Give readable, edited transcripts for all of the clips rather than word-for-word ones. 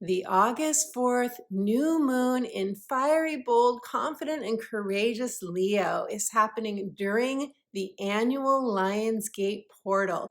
The August 4th new moon in fiery, bold, confident, and courageous Leo is happening during the annual Lionsgate portal,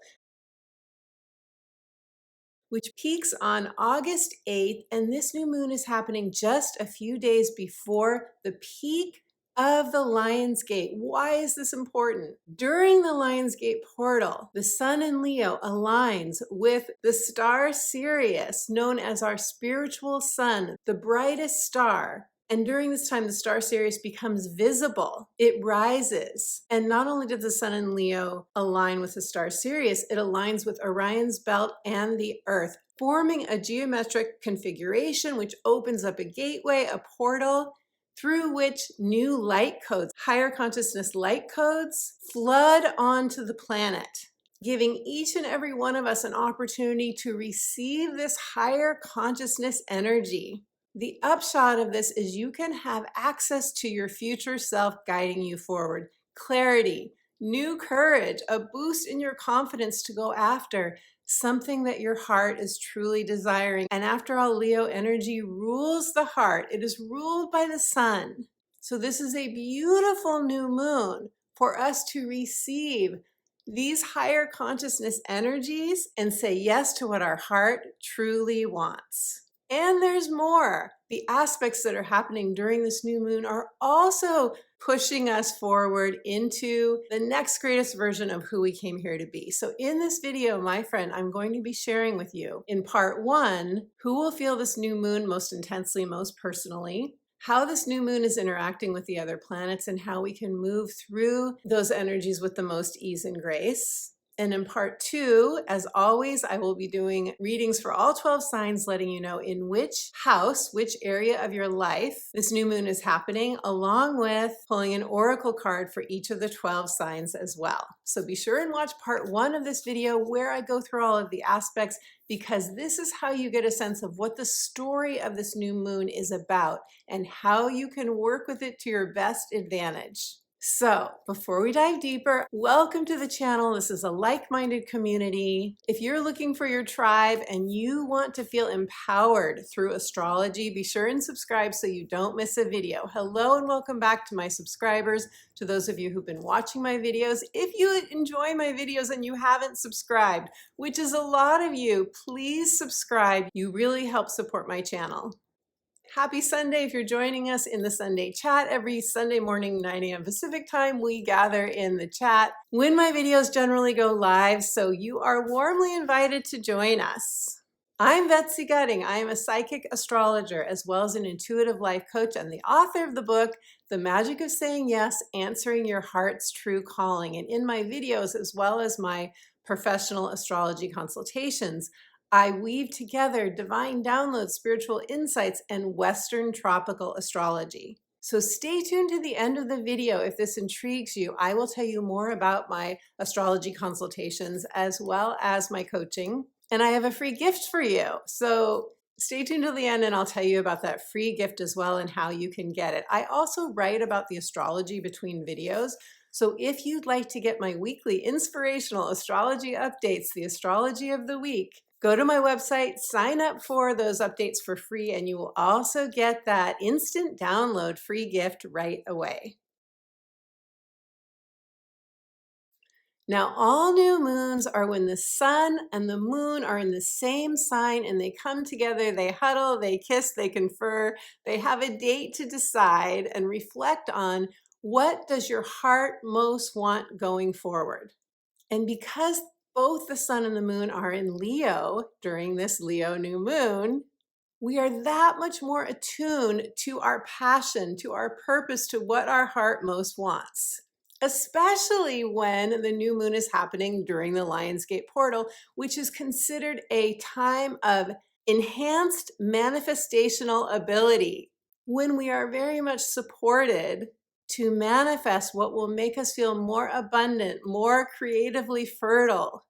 which peaks on August 8th. And this new moon is happening just a few days before the peak of the Lionsgate. Why is this important? During the Lionsgate portal, the sun in Leo aligns with the star Sirius, known as our spiritual sun, the brightest star. And during this time, the star Sirius becomes visible. It rises. And not only does the sun in Leo align with the star Sirius, it aligns with Orion's belt and the Earth, forming a geometric configuration which opens up a gateway, a portal, through which new light codes, higher consciousness light codes, flood onto the planet, giving each and every one of us an opportunity to receive this higher consciousness energy. The upshot of this is you can have access to your future self guiding you forward. Clarity, new courage, a boost in your confidence to go after something that your heart is truly desiring. And after all, Leo energy rules the heart. It is ruled by the sun. So this is a beautiful new moon for us to receive these higher consciousness energies and say yes to what our heart truly wants. And there's more. The aspects that are happening during this new moon are also pushing us forward into the next greatest version of who we came here to be. So in this video, my friend, I'm going to be sharing with you in part 1, who will feel this new moon most intensely, most personally, how this new moon is interacting with the other planets, and how we can move through those energies with the most ease and grace. And in part 2, as always, I will be doing readings for all 12 signs, letting you know in which house, which area of your life this new moon is happening, along with pulling an oracle card for each of the 12 signs as well. So be sure and watch part 1 of this video where I go through all of the aspects, because this is how you get a sense of what the story of this new moon is about and how you can work with it to your best advantage. So before we dive deeper, welcome to the channel. This is a like-minded community. If you're looking for your tribe and you want to feel empowered through astrology, be sure and subscribe so you don't miss a video. Hello and welcome back to my subscribers, to those of you who've been watching my videos. If you enjoy my videos and you haven't subscribed, which is a lot of you, please subscribe. You really help support my channel. Happy Sunday if you're joining us in the Sunday chat. Every Sunday morning, 9 a.m. Pacific time, we gather in the chat when my videos generally go live, so you are warmly invited to join us. I'm Betsy Gutting. I am a psychic astrologer as well as an intuitive life coach and the author of the book, The Magic of Saying Yes, Answering Your Heart's True Calling. And in my videos, as well as my professional astrology consultations, I weave together divine downloads, spiritual insights, and Western tropical astrology. So stay tuned to the end of the video if this intrigues you. I will tell you more about my astrology consultations as well as my coaching. And I have a free gift for you. So stay tuned till the end and I'll tell you about that free gift as well and how you can get it. I also write about the astrology between videos. So if you'd like to get my weekly inspirational astrology updates, the astrology of the week, go to my website, sign up for those updates for free, and you will also get that instant download free gift right away. Now, all new moons are when the sun and the moon are in the same sign and they come together, they huddle, they kiss, they confer, they have a date to decide and reflect on what does your heart most want going forward. And because both the sun and the moon are in Leo during this Leo new moon, we are that much more attuned to our passion, to our purpose, to what our heart most wants, especially when the new moon is happening during the Lionsgate portal, which is considered a time of enhanced manifestational ability, when we are very much supported to manifest what will make us feel more abundant, more creatively fertile,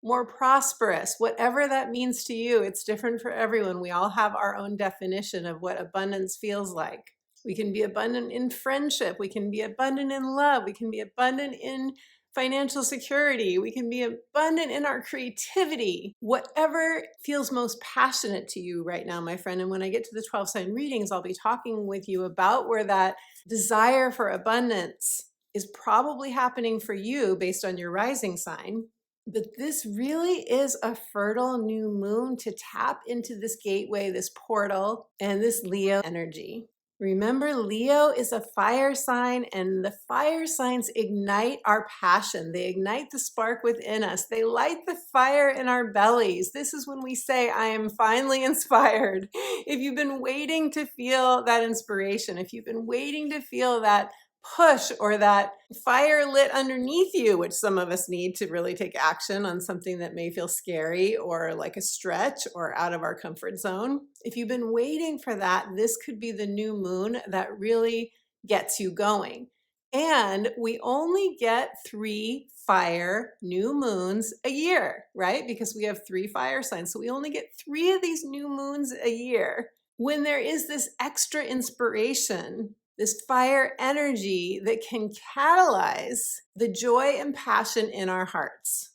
more prosperous, whatever that means to you. It's different for everyone. We all have our own definition of what abundance feels like. We can be abundant in friendship. We can be abundant in love. We can be abundant in financial security. We can be abundant in our creativity, whatever feels most passionate to you right now, my friend. And when I get to the 12 sign readings, I'll be talking with you about where that desire for abundance is probably happening for you based on your rising sign. But this really is a fertile new moon to tap into this gateway, this portal, and this Leo energy. Remember, Leo is a fire sign, and the fire signs ignite our passion. They ignite the spark within us. They light the fire in our bellies. This is when we say, I am finally inspired. If you've been waiting to feel that inspiration, if you've been waiting to feel that push or that fire lit underneath you, which some of us need to really take action on something that may feel scary or like a stretch or out of our comfort zone. If you've been waiting for that, this could be the new moon that really gets you going. And we only get 3 fire new moons a year, right? Because we have 3 fire signs. So we only get 3 of these new moons a year. When there is this extra inspiration, this fire energy that can catalyze the joy and passion in our hearts.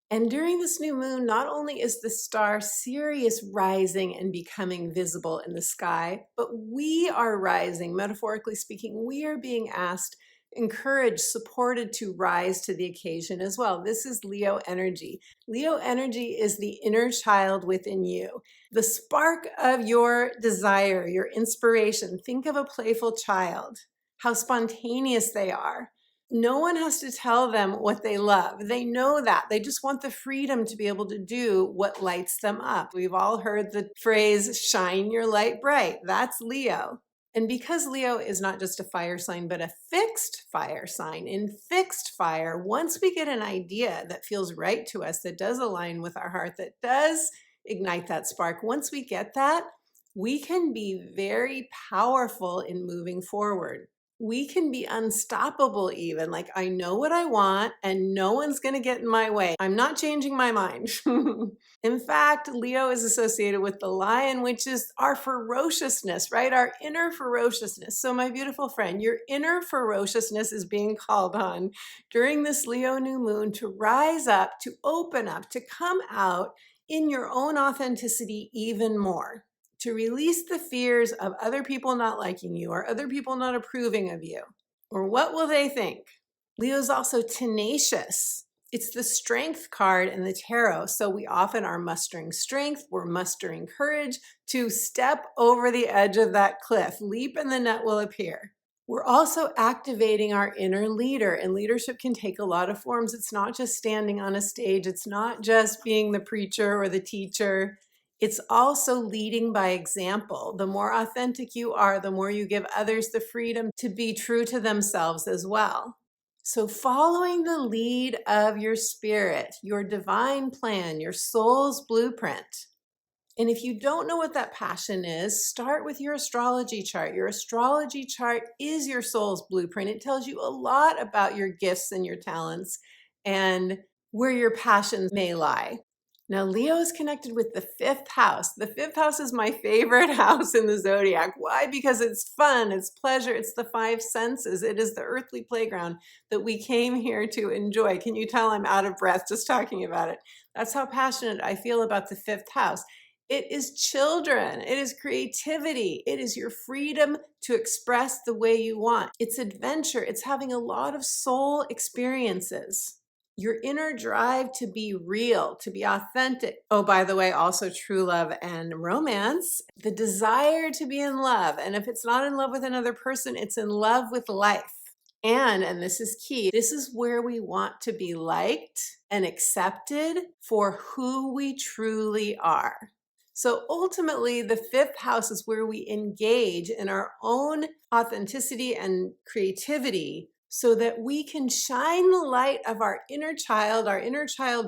And during this new moon, not only is the star Sirius rising and becoming visible in the sky, but we are rising, metaphorically speaking. We are being asked, encouraged, supported to rise to the occasion as well. This is Leo energy. Leo energy is the inner child within you, the spark of your desire, your inspiration. Think of a playful child, how spontaneous they are. No one has to tell them what they love. They know that. They just want the freedom to be able to do what lights them up. We've all heard the phrase, shine your light bright. That's Leo. And because Leo is not just a fire sign, but a fixed fire sign, in fixed fire, once we get an idea that feels right to us, that does align with our heart, that does ignite that spark, once we get that, we can be very powerful in moving forward. We can be unstoppable even. Like, I know what I want and no one's going to get in my way. I'm not changing my mind. In fact, Leo is associated with the lion, which is our ferociousness, right? Our inner ferociousness. So my beautiful friend, your inner ferociousness is being called on during this Leo new moon to rise up, to open up, to come out in your own authenticity even more, to release the fears of other people not liking you or other people not approving of you. Or what will they think? Leo's also tenacious. It's the strength card in the tarot. So we often are mustering strength. We're mustering courage to step over the edge of that cliff. Leap and the net will appear. We're also activating our inner leader, and leadership can take a lot of forms. It's not just standing on a stage. It's not just being the preacher or the teacher. It's also leading by example. The more authentic you are, the more you give others the freedom to be true to themselves as well. So following the lead of your spirit, your divine plan, your soul's blueprint. And if you don't know what that passion is, start with your astrology chart. Your astrology chart is your soul's blueprint. It tells you a lot about your gifts and your talents and where your passions may lie. Now, Leo is connected with the 5th house. The 5th house is my favorite house in the zodiac. Why? Because it's fun, it's pleasure, it's the 5 senses. It is the earthly playground that we came here to enjoy. Can you tell I'm out of breath just talking about it? That's how passionate I feel about the 5th house. It is children. It is creativity. It is your freedom to express the way you want. It's adventure. It's having a lot of soul experiences. Your inner drive to be real, to be authentic. Oh, by the way, also true love and romance. The desire to be in love. And if it's not in love with another person, it's in love with life. And this is key, this is where we want to be liked and accepted for who we truly are. So ultimately, the 5th house is where we engage in our own authenticity and creativity so that we can shine the light of our inner child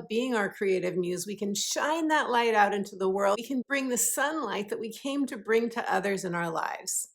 being our creative muse. We can shine that light out into the world. We can bring the sunlight that we came to bring to others in our lives.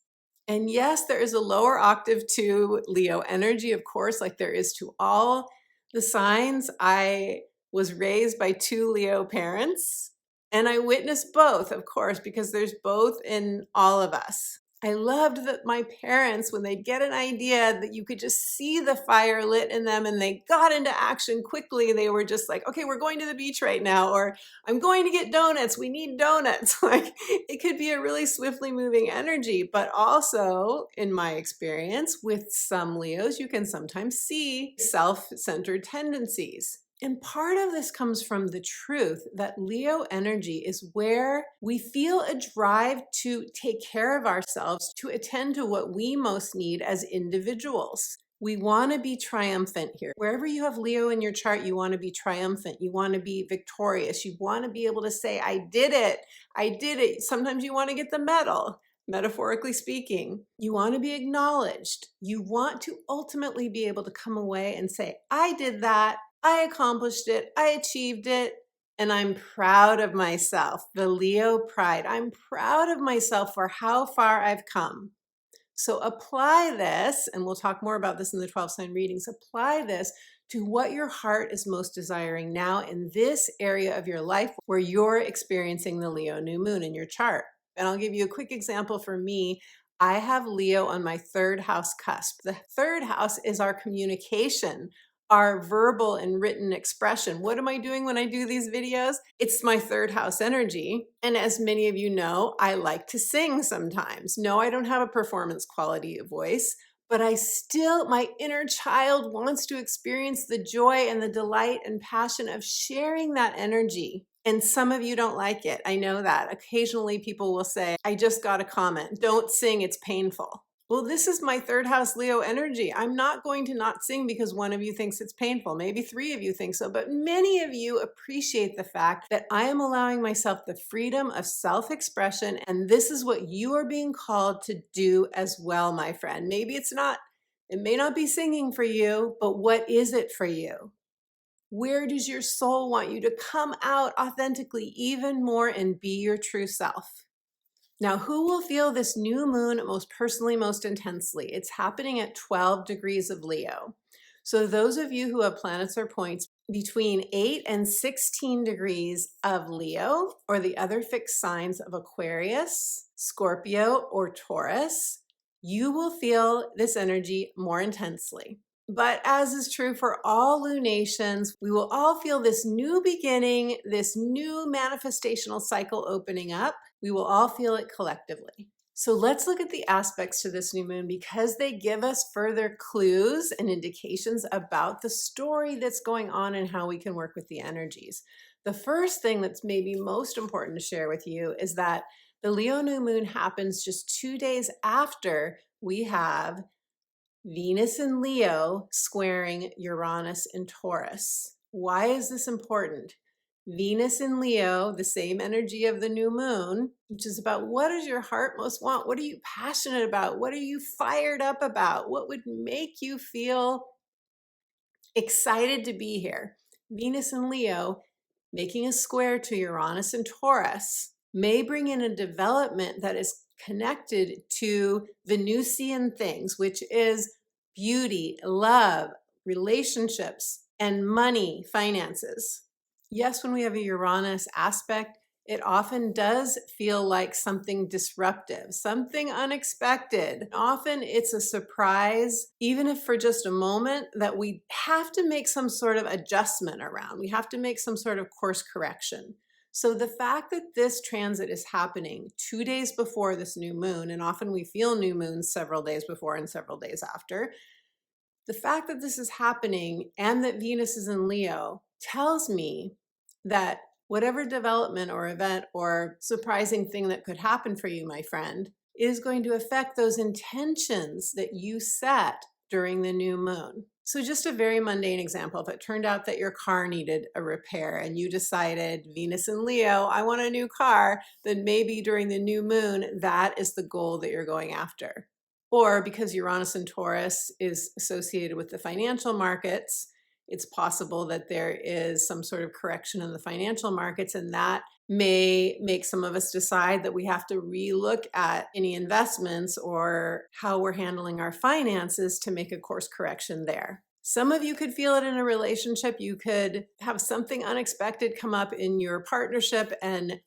And yes, there is a lower octave to Leo energy, of course, like there is to all the signs. I was raised by 2 Leo parents, and I witnessed both, of course, because there's both in all of us. I loved that my parents, when they'd get an idea, that you could just see the fire lit in them and they got into action quickly. They were just like, okay, we're going to the beach right now, or I'm going to get donuts. We need donuts. Like, it could be a really swiftly moving energy, but also, in my experience with some Leos, you can sometimes see self-centered tendencies. And part of this comes from the truth that Leo energy is where we feel a drive to take care of ourselves, to attend to what we most need as individuals. We want to be triumphant here. Wherever you have Leo in your chart, you want to be triumphant. You want to be victorious. You want to be able to say, I did it. I did it. Sometimes you want to get the medal. Metaphorically speaking, you want to be acknowledged. You want to ultimately be able to come away and say, I did that. I accomplished it. I achieved it. And I'm proud of myself. The Leo pride. I'm proud of myself for how far I've come. So apply this, and we'll talk more about this in the 12 sign readings. Apply this to what your heart is most desiring now in this area of your life where you're experiencing the Leo new moon in your chart. And I'll give you a quick example for me. I have Leo on my third house cusp. The third house is our communication, our verbal and written expression. What am I doing when I do these videos? It's my third house energy. And as many of you know, I like to sing sometimes. No, I don't have a performance quality voice, but my inner child wants to experience the joy and the delight and passion of sharing that energy. And some of you don't like it. I know that. Occasionally people will say, I just got a comment, don't sing, it's painful. Well, this is my third house Leo energy. I'm not going to not sing because one of you thinks it's painful. Maybe 3 of you think so, but many of you appreciate the fact that I am allowing myself the freedom of self-expression, and this is what you are being called to do as well, my friend. It may not be singing for you, but what is it for you? Where does your soul want you to come out authentically even more and be your true self? Now, who will feel this new moon most personally, most intensely? It's happening at 12 degrees of Leo. So those of you who have planets or points between 8 and 16 degrees of Leo, or the other fixed signs of Aquarius, Scorpio, or Taurus, you will feel this energy more intensely. But as is true for all lunations, we will all feel this new beginning, this new manifestational cycle opening up. We will all feel it collectively. So let's look at the aspects to this new moon because they give us further clues and indications about the story that's going on and how we can work with the energies. The first thing that's maybe most important to share with you is that the Leo new moon happens just 2 days after we have Venus in Leo squaring Uranus in Taurus. Why is this important? Venus in Leo, the same energy of the new moon, which is about what does your heart most want? What are you passionate about? What are you fired up about? What would make you feel excited to be here? Venus in Leo making a square to Uranus and Taurus may bring in a development that is connected to Venusian things, which is beauty, love, relationships, and money, finances. Yes, when we have a Uranus aspect, it often does feel like something disruptive, something unexpected. Often it's a surprise, even if for just a moment, that we have to make some sort of adjustment around. We have to make some sort of course correction. So the fact that this transit is happening 2 days before this new moon, and often we feel new moons several days before and several days after, the fact that this is happening and that Venus is in Leo tells me that whatever development or event or surprising thing that could happen for you, my friend, is going to affect those intentions that you set during the new moon. So just a very mundane example, if it turned out that your car needed a repair and you decided, Venus in Leo, I want a new car, then maybe during the new moon, that is the goal that you're going after. Or because Uranus and Taurus is associated with the financial markets, it's possible that there is some sort of correction in the financial markets, and that may make some of us decide that we have to relook at any investments or how we're handling our finances to make a course correction there. Some of you could feel it in a relationship. You could have something unexpected come up in your partnership and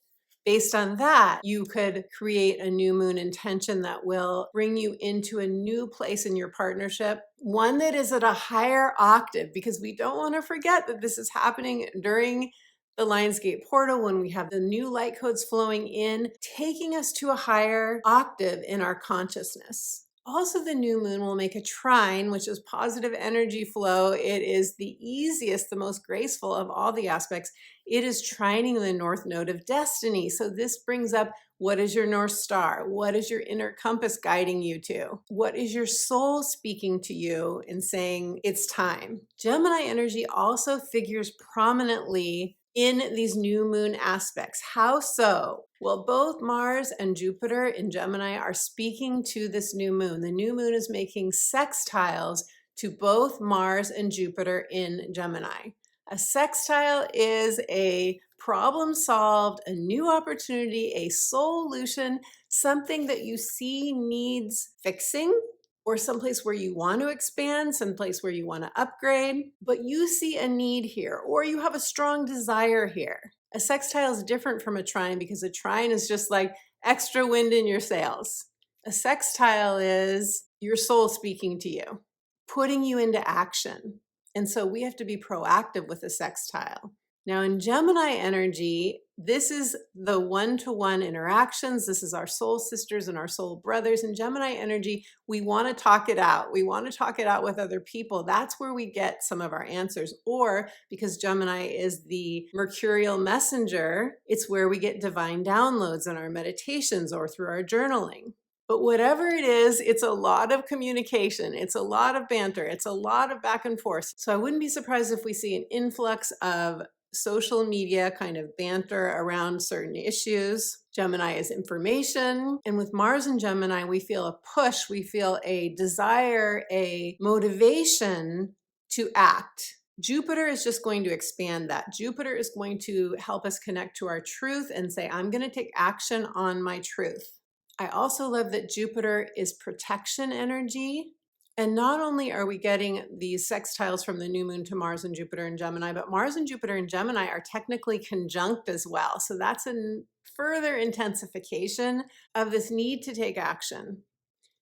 Based on that, you could create a new moon intention that will bring you into a new place in your partnership, one that is at a higher octave, because we don't want to forget that this is happening during the Lionsgate portal when we have the new light codes flowing in, taking us to a higher octave in our consciousness. Also, the new moon will make a trine, which is positive energy flow. It is the easiest, the most graceful of all the aspects. It is trining the north node of destiny. So this brings up, what is your North Star? What is your inner compass guiding you to? What is your soul speaking to you and saying it's time? Gemini energy also figures prominently in these new moon aspects. How so? Well, both Mars and Jupiter in Gemini are speaking to this new moon. The new moon is making sextiles to both Mars and Jupiter in Gemini. A sextile is a problem solved, a new opportunity, a solution, something that you see needs fixing, or someplace where you want to expand, someplace where you want to upgrade, but you see a need here, or you have a strong desire here. A sextile is different from a trine because a trine is just like extra wind in your sails. A sextile is your soul speaking to you, putting you into action. And so we have to be proactive with a sextile. Now in Gemini energy, this is the one-to-one interactions. This is our soul sisters and our soul brothers. In Gemini energy, we want to talk it out. We want to talk it out with other people. That's where we get some of our answers. Or because Gemini is the mercurial messenger, it's where we get divine downloads in our meditations or through our journaling. But whatever it is, it's a lot of communication. It's a lot of banter. It's a lot of back and forth. So I wouldn't be surprised if we see an influx of social media kind of banter around certain issues. Gemini is information. And with Mars and Gemini, we feel a push, we feel a desire, a motivation to act. Jupiter is just going to expand that. Jupiter is going to help us connect to our truth and say, I'm going to take action on my truth. I also love that Jupiter is protection energy. And not only are we getting these sextiles from the new moon to Mars and Jupiter in Gemini, but Mars and Jupiter in Gemini are technically conjunct as well. So that's a further intensification of this need to take action.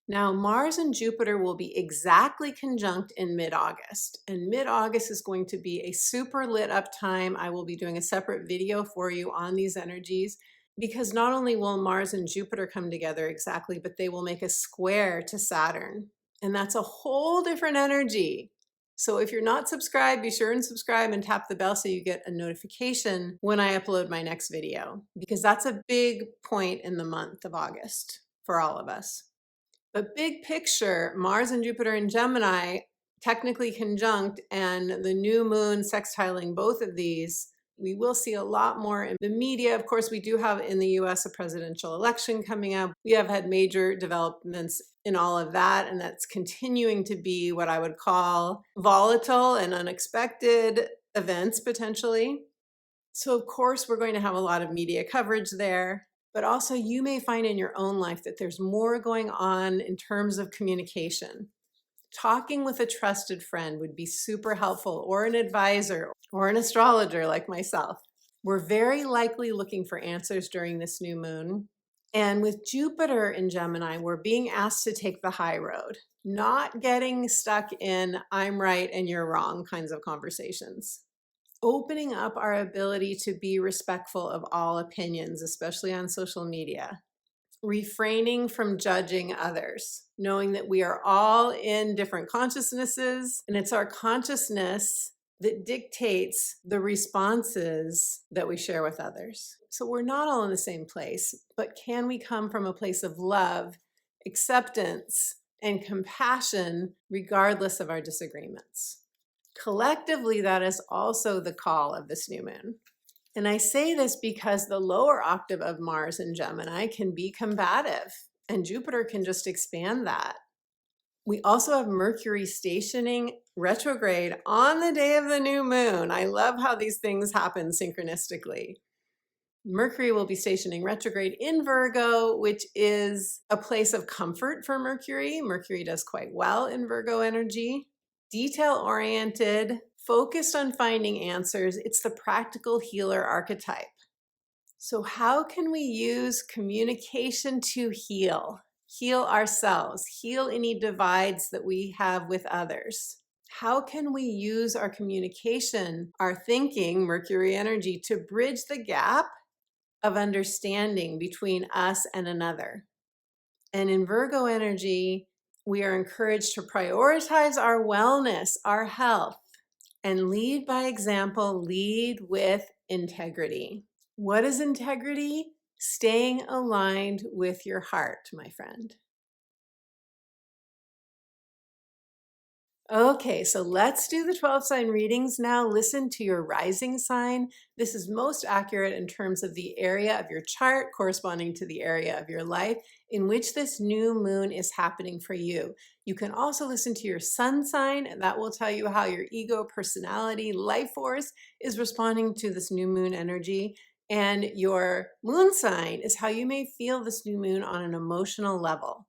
Now, Mars and Jupiter will be exactly conjunct in mid-August, and mid-August is going to be a super lit up time. I will be doing a separate video for you on these energies, because not only will Mars and Jupiter come together exactly, but they will make a square to Saturn. And that's a whole different energy. So if you're not subscribed, be sure and subscribe and tap the bell so you get a notification when I upload my next video, because that's a big point in the month of August for all of us. But big picture, Mars and Jupiter in Gemini, technically conjunct, and the new moon sextiling both of these, we will see a lot more in the media. Of course, we do have in the US a presidential election coming up. We have had major developments in all of that, and that's continuing to be what I would call volatile and unexpected events potentially. So of course, we're going to have a lot of media coverage there, but also you may find in your own life that there's more going on in terms of communication. Talking with a trusted friend would be super helpful, or an advisor, or an astrologer like myself. We're very likely looking for answers during this new moon. And with Jupiter in Gemini, we're being asked to take the high road, not getting stuck in I'm right and you're wrong kinds of conversations. Opening up our ability to be respectful of all opinions, especially on social media. Refraining from judging others, knowing that we are all in different consciousnesses, and it's our consciousness that dictates the responses that we share with others. So we're not all in the same place, but can we come from a place of love, acceptance, and compassion regardless of our disagreements? Collectively, that is also the call of this new moon. And I say this because the lower octave of Mars in Gemini can be combative, and Jupiter can just expand that. We also have Mercury stationing retrograde on the day of the new moon. I love how these things happen synchronistically. Mercury will be stationing retrograde in Virgo, which is a place of comfort for Mercury. Mercury does quite well in Virgo energy. Detail-oriented, focused on finding answers. It's the practical healer archetype. So how can we use communication to heal? Heal ourselves, heal any divides that we have with others. How can we use our communication, our thinking, Mercury energy, to bridge the gap of understanding between us and another? And in Virgo energy, we are encouraged to prioritize our wellness, our health, and lead by example, lead with integrity. What is integrity? Staying aligned with your heart, my friend. Okay, so let's do the 12 sign readings now. Listen to your rising sign. This is most accurate in terms of the area of your chart corresponding to the area of your life in which this new moon is happening for you. You can also listen to your sun sign, and that will tell you how your ego, personality, life force is responding to this new moon energy. And your moon sign is how you may feel this new moon on an emotional level.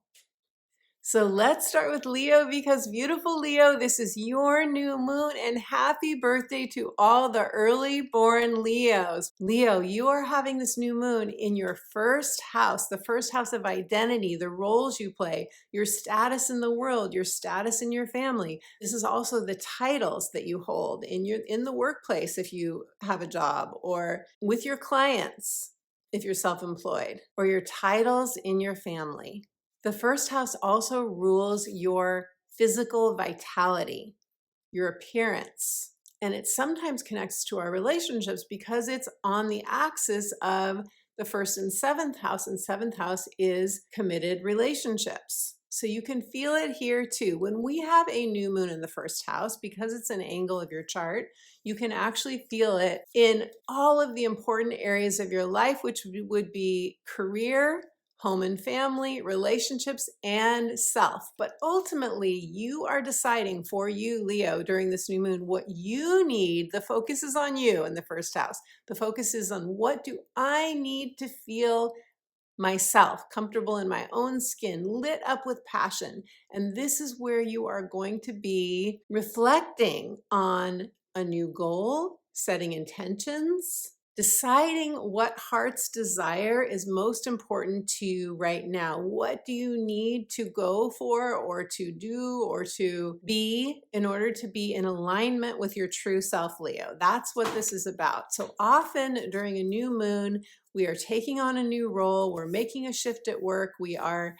So let's start with Leo, because beautiful Leo, this is your new moon, and happy birthday to all the early born Leos. Leo, you are having this new moon in your first house, the first house of identity, the roles you play, your status in the world, your status in your family. This is also the titles that you hold in the workplace if you have a job, or with your clients if you're self-employed, or your titles in your family. The first house also rules your physical vitality, your appearance, and it sometimes connects to our relationships because it's on the axis of the first and seventh house, and seventh house is committed relationships. So you can feel it here too. When we have a new moon in the first house, because it's an angle of your chart, you can actually feel it in all of the important areas of your life, which would be career, home and family, relationships, and self. But ultimately, you are deciding for you, Leo, during this new moon, what you need. The focus is on you in the first house. The focus is on what do I need to feel myself, comfortable in my own skin, lit up with passion. And this is where you are going to be reflecting on a new goal, setting intentions, deciding what heart's desire is most important to you right now. What do you need to go for, or to do, or to be in order to be in alignment with your true self, Leo? That's what this is about. So often during a new moon, we are taking on a new role. We're making a shift at work. We are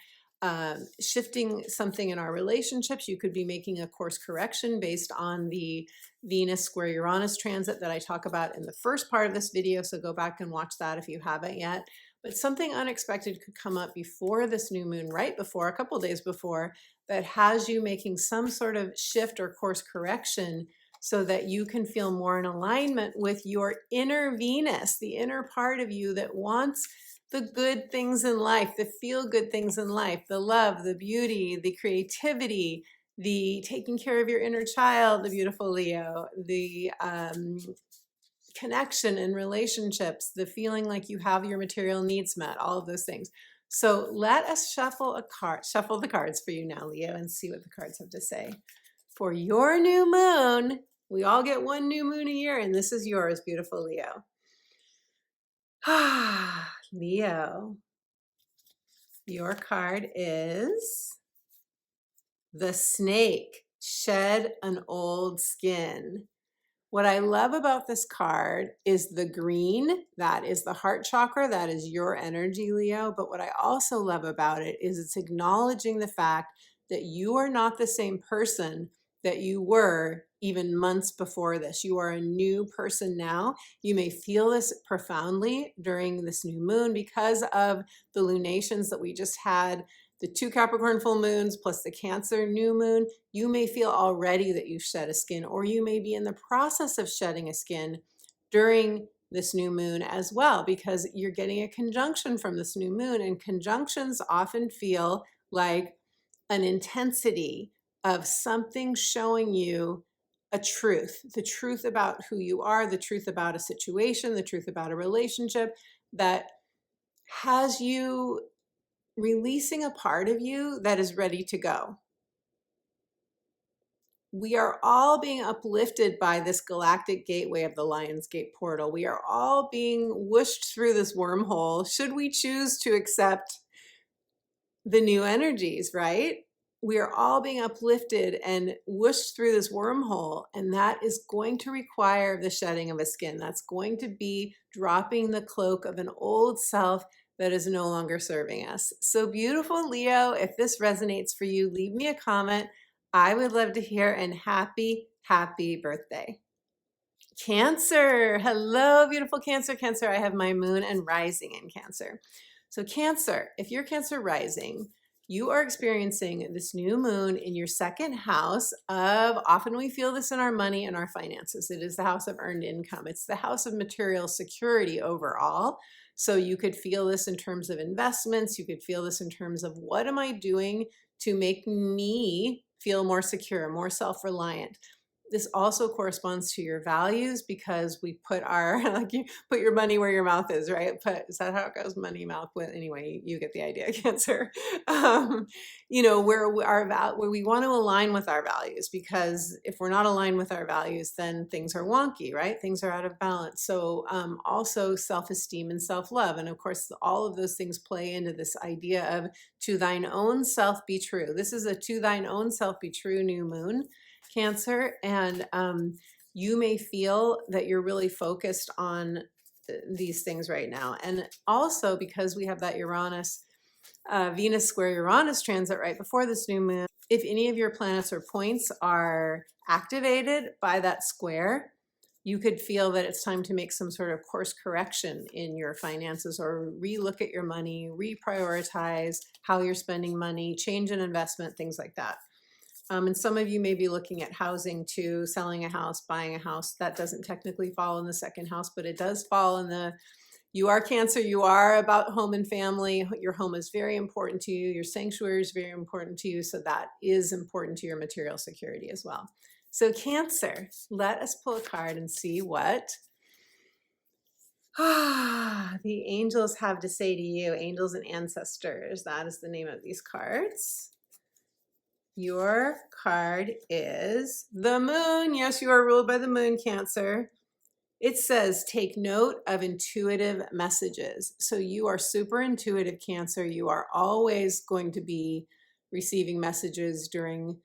shifting something in our relationships. You could be making a course correction based on the Venus square Uranus transit that I talk about in the first part of this video. So go back and watch that if you haven't yet. But something unexpected could come up before this new moon, right before, a couple days before, that has you making some sort of shift or course correction so that you can feel more in alignment with your inner Venus, the inner part of you that wants the good things in life, the feel good things in life, the love, the beauty, the creativity, the taking care of your inner child, the beautiful Leo, the connection and relationships, the feeling like you have your material needs met, all of those things. So let us shuffle the cards for you now, Leo, and see what the cards have to say. For your new moon, we all get one new moon a year, and this is yours, beautiful Leo. Leo, your card is the Snake. Shed an old skin. What I love about this card is the green. That is the heart chakra. That is your energy, Leo. But what I also love about it is it's acknowledging the fact that you are not the same person that you were even months before this. You are a new person now. You may feel this profoundly during this new moon because of the lunations that we just had, the 2 Capricorn full moons plus the Cancer new moon. You may feel already that you've shed a skin, or you may be in the process of shedding a skin during this new moon as well, because you're getting a conjunction from this new moon, and conjunctions often feel like an intensity of something showing you a truth, the truth about who you are, the truth about a situation, the truth about a relationship that has you releasing a part of you that is ready to go. we are all being uplifted by this galactic gateway of the Lion's Gate portal. We are all being whooshed through this wormhole, should we choose to accept the new energies, right? We are all being uplifted and whooshed through this wormhole, and that is going to require the shedding of a skin. That's going to be dropping the cloak of an old self that is no longer serving us. So beautiful, Leo, if this resonates for you, leave me a comment. I would love to hear, and happy, happy birthday. Cancer. Hello, beautiful Cancer. Cancer, I have my moon and rising in Cancer. So Cancer, if you're Cancer rising, you are experiencing this new moon in your second house of, often we feel this in our money and our finances. It is the house of earned income. It's the house of material security overall. So you could feel this in terms of investments. You could feel this in terms of, what am I doing to make me feel more secure, more self-reliant? This also corresponds to your values, because we put our, like, you put your money where your mouth is, right? Is that how it goes? Money, mouth, with, anyway, you get the idea, Cancer. You know, where we want to align with our values, because if we're not aligned with our values, then things are wonky, right? Things are out of balance. So also self-esteem and self-love. And of course, all of those things play into this idea of to thine own self be true. This is a to thine own self be true new moon, Cancer, and you may feel that you're really focused on these things right now. And also, because we have that Uranus, Venus square Uranus transit right before this new moon, if any of your planets or points are activated by that square, you could feel that it's time to make some sort of course correction in your finances, or relook at your money, reprioritize how you're spending money, change an investment, things like that. And some of you may be looking at housing too, selling a house, buying a house. That doesn't technically fall in the second house, but it does fall in the, you are Cancer, you are about home and family. Your home is very important to you. Your sanctuary is very important to you. So that is important to your material security as well. So Cancer, let us pull a card and see what the angels have to say to you. Angels and ancestors, that is the name of these cards. Your card is the moon. Yes, you are ruled by the moon, Cancer. It says, take note of intuitive messages. So you are super intuitive, Cancer. You are always going to be receiving messages during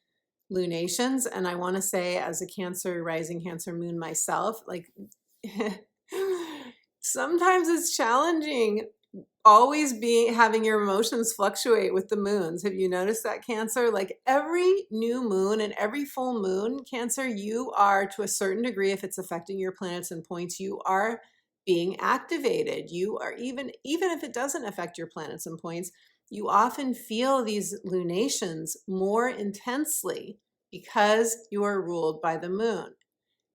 lunations. And I want to say, as a Cancer, rising Cancer moon myself, like sometimes it's challenging always having your emotions fluctuate with the moons. Have you noticed that, Cancer? Like every new moon and every full moon, Cancer, you are, to a certain degree, if it's affecting your planets and points, you are being activated. You are, even if it doesn't affect your planets and points, you often feel these lunations more intensely because you are ruled by the moon.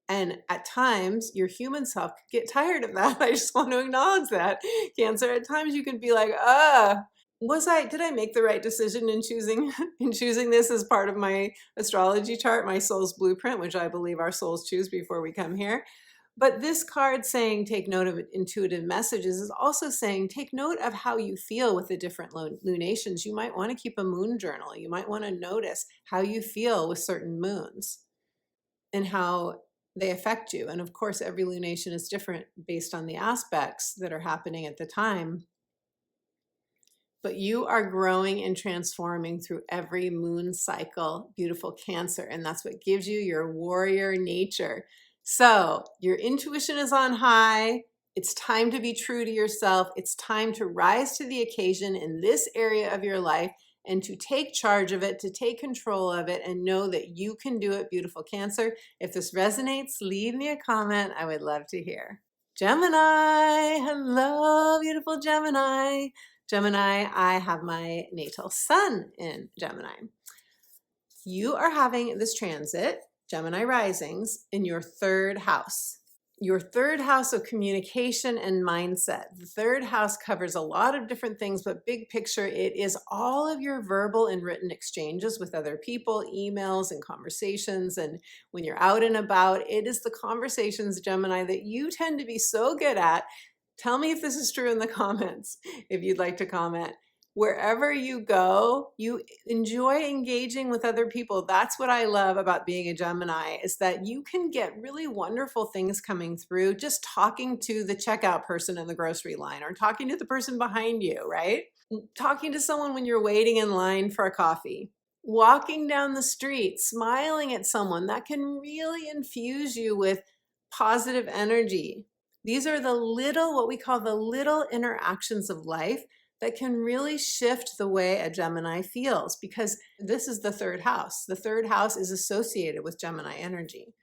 And at times, your human self could get tired of that. I just want to acknowledge that, Cancer. At times, you can be like, did I make the right decision in choosing this as part of my astrology chart, my soul's blueprint, which I believe our souls choose before we come here. But this card saying take note of intuitive messages is also saying take note of how you feel with the different lunations. You might want to keep a moon journal. You might want to notice how you feel with certain moons and how they affect you. And of course, every lunation is different based on the aspects that are happening at the time. But you are growing and transforming through every moon cycle, beautiful Cancer. And that's what gives you your warrior nature. So your intuition is on high. It's time to be true to yourself. It's time to rise to the occasion in this area of your life and to take charge of it, to take control of it, and know that you can do it, beautiful Cancer. If this resonates, leave me a comment. I would love to hear. Gemini, hello, beautiful Gemini. Gemini, I have my natal sun in Gemini. You are having this transit, Gemini risings, in your third house. Your third house of communication and mindset. The third house covers a lot of different things, but big picture, it is all of your verbal and written exchanges with other people, emails and conversations. And when you're out and about, it is the conversations, Gemini, that you tend to be so good at. Tell me if this is true in the comments, if you'd like to comment. wherever you go, you enjoy engaging with other people. That's what I love about being a Gemini, is that you can get really wonderful things coming through just talking to the checkout person in the grocery line, or talking to the person behind you, right? Talking to someone when you're waiting in line for a coffee. Walking down the street, smiling at someone, that can really infuse you with positive energy. These are the little, what we call the little interactions of life that can really shift the way a Gemini feels, because this is the third house. The third house is associated with Gemini energy.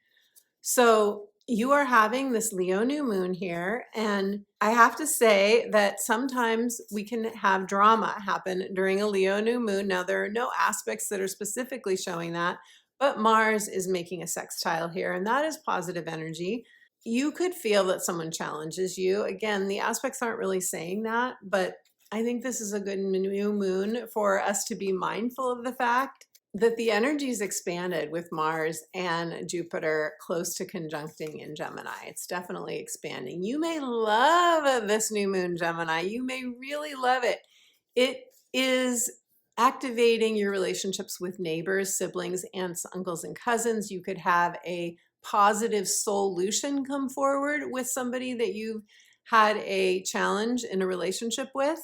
So you are having this Leo new moon here, and I have to say that sometimes we can have drama happen during a Leo new moon. Now, there are no aspects that are specifically showing that, but Mars is making a sextile here, and that is positive energy. You could feel that someone challenges you. Again, the aspects aren't really saying that, but I think this is a good new moon for us to be mindful of the fact that the energy is expanded with Mars and Jupiter close to conjuncting in Gemini. It's definitely expanding. You may love this new moon, Gemini. You may really love it. It is activating your relationships with neighbors, siblings, aunts, uncles, and cousins. You could have a positive solution come forward with somebody that you've had a challenge in a relationship with.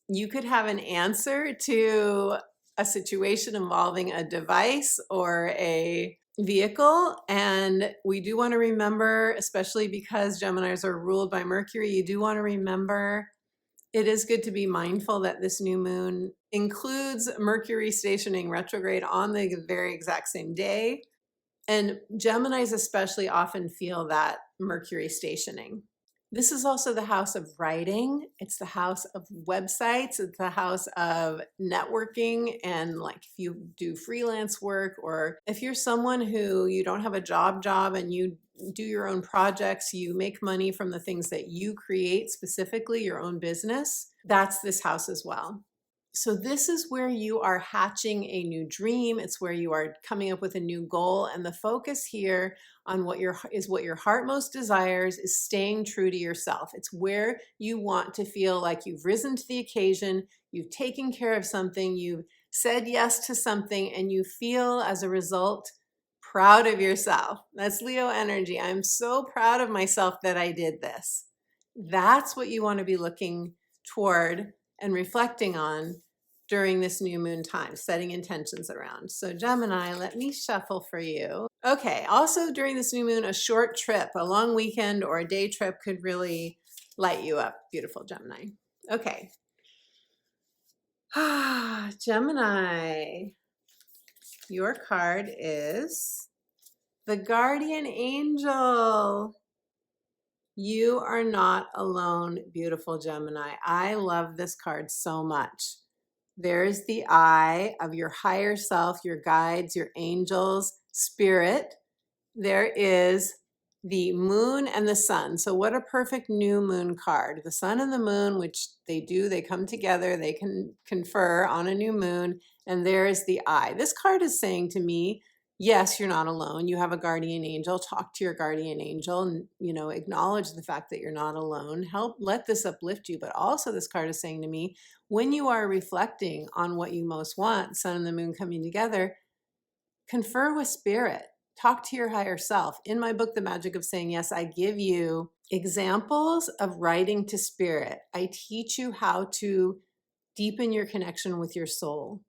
You could have an answer to a situation involving a device or a vehicle. And we do want to remember, especially because Geminis are ruled by Mercury, you do want to remember it is good to be mindful that this new moon includes Mercury stationing retrograde on the very exact same day. And Geminis especially often feel that Mercury stationing. This is also the house of writing. It's the house of websites. It's the house of networking. And like if you do freelance work, or if you're someone who you don't have a job and you do your own projects, you make money from the things that you create, specifically your own business, that's this house as well. So this is where you are hatching a new dream. It's where you are coming up with a new goal. And the focus here on what your heart most desires is staying true to yourself. It's where you want to feel like you've risen to the occasion, you've taken care of something, you've said yes to something, and you feel as a result proud of yourself. That's Leo energy. I'm so proud of myself that I did this. That's what you want to be looking toward and reflecting on during this new moon time, setting intentions around. So Gemini, let me shuffle for you. Okay, also during this new moon, a short trip, a long weekend or a day trip could really light you up. Beautiful Gemini. Okay. Gemini, your card is the Guardian Angel. You are not alone, beautiful Gemini. I love this card so much. There's the eye of your higher self, your guides, your angels, spirit. There is the moon and the sun. So what a perfect new moon card. The sun and the moon, which they come together, they can confer on a new moon. And there's the eye. This card is saying to me, yes, you're not alone. You have a guardian angel. Talk to your guardian angel and, acknowledge the fact that you're not alone. Let this uplift you. But also this card is saying to me, when you are reflecting on what you most want, sun and the moon coming together, confer with spirit. Talk to your higher self. In my book, The Magic of Saying Yes, I give you examples of writing to spirit. I teach you how to deepen your connection with your soul.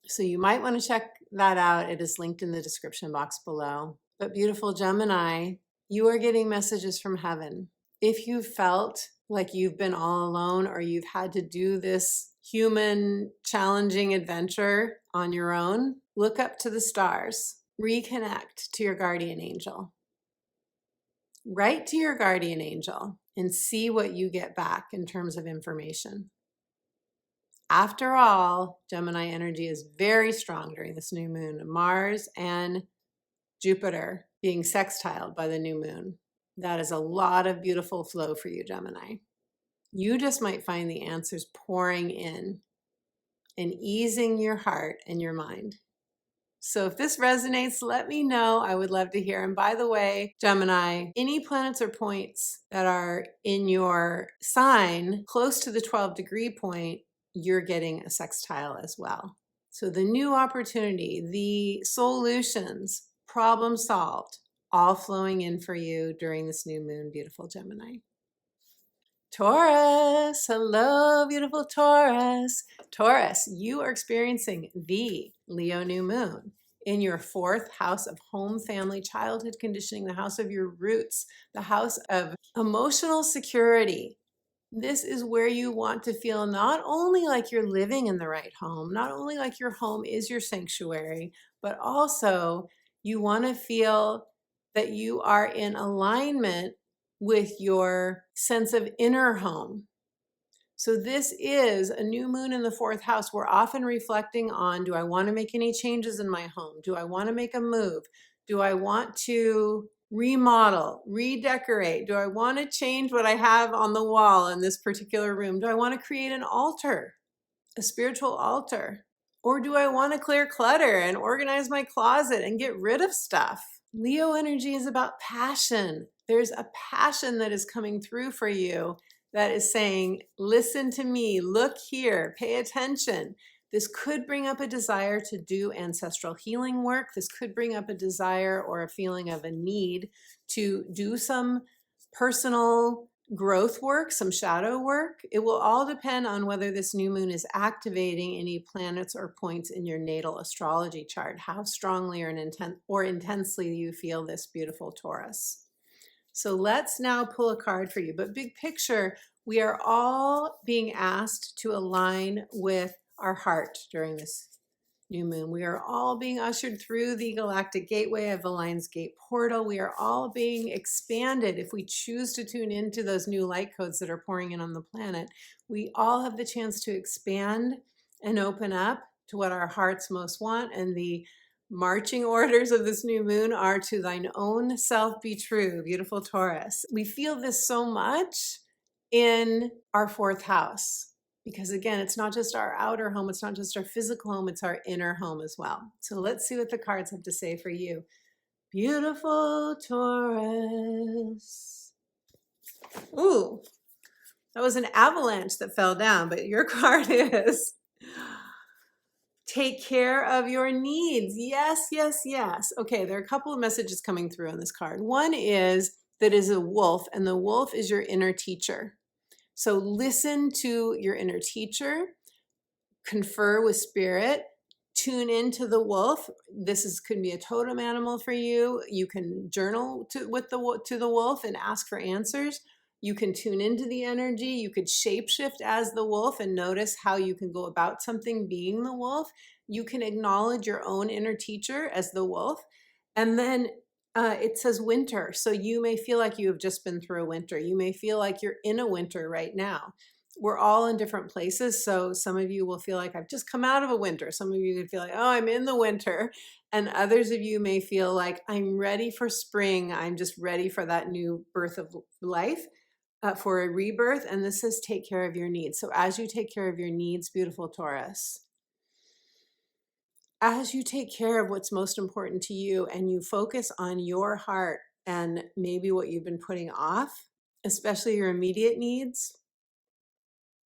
So you might want to check that out. It is linked in the description box below. But beautiful Gemini, you are getting messages from heaven. If you felt like you've been all alone, or you've had to do this human challenging adventure on your own, look up to the stars. Reconnect to your guardian angel. Write to your guardian angel and see what you get back in terms of information. After all, Gemini energy is very strong during this new moon. Mars and Jupiter being sextiled by the new moon. That is a lot of beautiful flow for you, Gemini. You just might find the answers pouring in and easing your heart and your mind. So if this resonates, let me know. I would love to hear. And by the way, Gemini, any planets or points that are in your sign close to the 12-degree point you're getting a sextile as well. So the new opportunity, the solutions, problem solved, all flowing in for you during this new moon, beautiful Gemini. Taurus, hello, beautiful Taurus. Taurus, you are experiencing the Leo new moon in your 4th house of home, family, childhood conditioning, the house of your roots, the house of emotional security. This is where you want to feel not only like you're living in the right home, not only like your home is your sanctuary, but also you want to feel that you are in alignment with your sense of inner home. So this is a new moon in the 4th house. We're often reflecting on, do I want to make any changes in my home? Do I want to make a move? Do I want to remodel, redecorate? Do I want to change what I have on the wall in this particular room? Do I want to create an altar, a spiritual altar? Or do I want to clear clutter and organize my closet and get rid of stuff? Leo energy is about passion. There's a passion that is coming through for you that is saying, listen to me, look here, pay attention. This could bring up a desire to do ancestral healing work. This could bring up a desire or a feeling of a need to do some personal growth work, some shadow work. It will all depend on whether this new moon is activating any planets or points in your natal astrology chart, how strongly or intensely you feel this, beautiful Taurus. So let's now pull a card for you. But big picture, we are all being asked to align with our heart during this new moon. We are all being ushered through the galactic gateway of the Lion's Gate portal. We are all being expanded. If we choose to tune into those new light codes that are pouring in on the planet, we all have the chance to expand and open up to what our hearts most want. And the marching orders of this new moon are to thine own self be true, beautiful Taurus. We feel this so much in our 4th house. Because again, it's not just our outer home, it's not just our physical home, it's our inner home as well. So let's see what the cards have to say for you. Beautiful Taurus. Ooh, that was an avalanche that fell down, but your card is take care of your needs. Yes, yes, yes. Okay, there are a couple of messages coming through on this card. One is that is a wolf, and the wolf is your inner teacher. So listen to your inner teacher, confer with spirit, tune into the wolf. Could be a totem animal for you. You can journal to the wolf and ask for answers. You can tune into the energy. You could shapeshift as the wolf and notice how you can go about something being the wolf. You can acknowledge your own inner teacher as the wolf. And then it says winter. So you may feel like you have just been through a winter. You may feel like you're in a winter right now. We're all in different places. So some of you will feel like I've just come out of a winter. Some of you could feel like, oh, I'm in the winter. And others of you may feel like I'm ready for spring. I'm just ready for that new birth of life, for a rebirth. And this says take care of your needs. So as you take care of your needs, beautiful Taurus, as you take care of what's most important to you and you focus on your heart and maybe what you've been putting off, especially your immediate needs,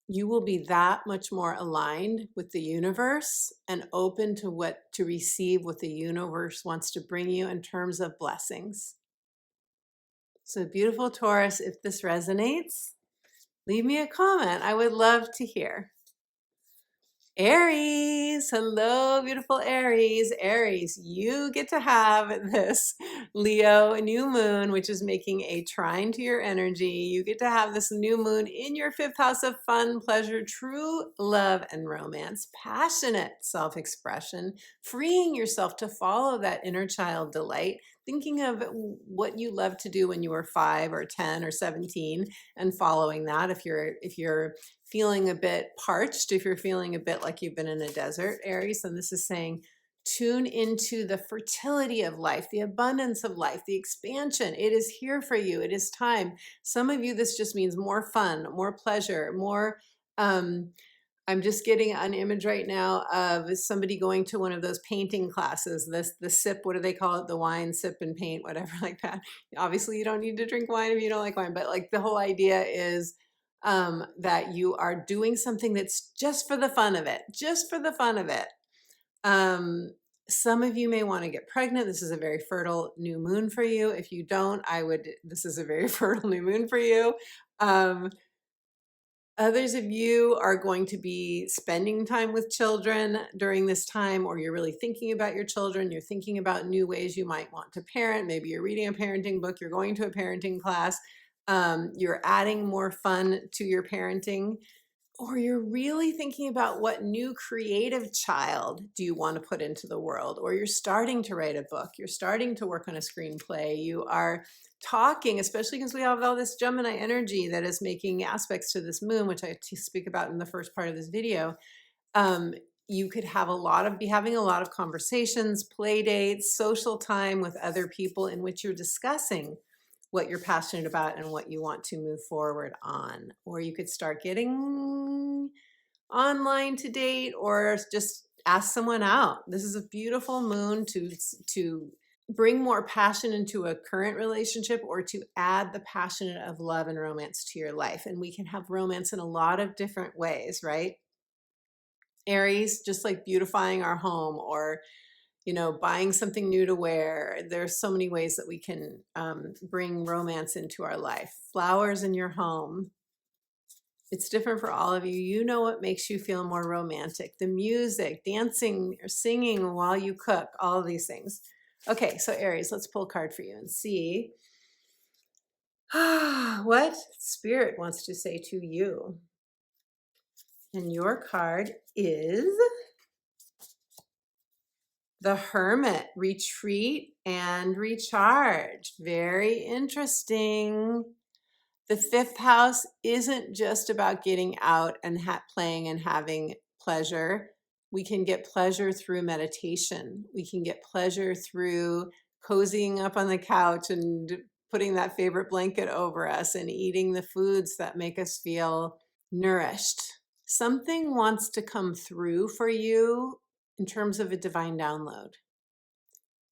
you will be that much more aligned with the universe and open to receive what the universe wants to bring you in terms of blessings. So beautiful Taurus, if this resonates, leave me a comment. I would love to hear. Aries, hello, beautiful Aries. Aries, you get to have this Leo new moon, which is making a trine to your energy. You get to have this new moon in your 5th house of fun, pleasure, true love and romance, passionate self-expression, freeing yourself to follow that inner child delight, thinking of what you loved to do when you were 5 or 10 or 17 and following that. If you're feeling a bit parched, if you're feeling a bit like you've been in a desert, Aries, then this is saying tune into the fertility of life, the abundance of life, the expansion. It is here for you. It is time. Some of you, this just means more fun, more pleasure, more, I'm just getting an image right now of somebody going to one of those painting classes, the sip, what do they call it? The wine, sip and paint, whatever like that. Obviously you don't need to drink wine if you don't like wine, but like the whole idea is that you are doing something that's just for the fun of it, just for the fun of it. Some of you may want to get pregnant. This is a very fertile new moon for you. If you don't, this is a very fertile new moon for you. Others of you are going to be spending time with children during this time, or you're really thinking about your children. You're thinking about new ways you might want to parent. Maybe you're reading a parenting book. You're going to a parenting class. You're adding more fun to your parenting. Or you're really thinking about what new creative child do you want to put into the world, or you're starting to write a book, you're starting to work on a screenplay, you are talking, especially because we have all this Gemini energy that is making aspects to this moon, which I speak about in the first part of this video. You could have be having a lot of conversations, play dates, social time with other people in which you're discussing what you're passionate about and what you want to move forward on. Or you could start getting online to date, or just ask someone out. This is a beautiful moon to bring more passion into a current relationship, or to add the passion of love and romance to your life. And we can have romance in a lot of different ways, right? Aries, just like beautifying our home, or buying something new to wear. There's so many ways that we can bring romance into our life. Flowers in your home. It's different for all of you. You know what makes you feel more romantic. The music, dancing or singing while you cook, all of these things. Okay, so Aries, let's pull a card for you and see what Spirit wants to say to you. And your card is the Hermit. Retreat and recharge. Very interesting. The fifth house isn't just about getting out and playing and having pleasure. We can get pleasure through meditation. We can get pleasure through cozying up on the couch and putting that favorite blanket over us and eating the foods that make us feel nourished. Something wants to come through for you in terms of a divine download.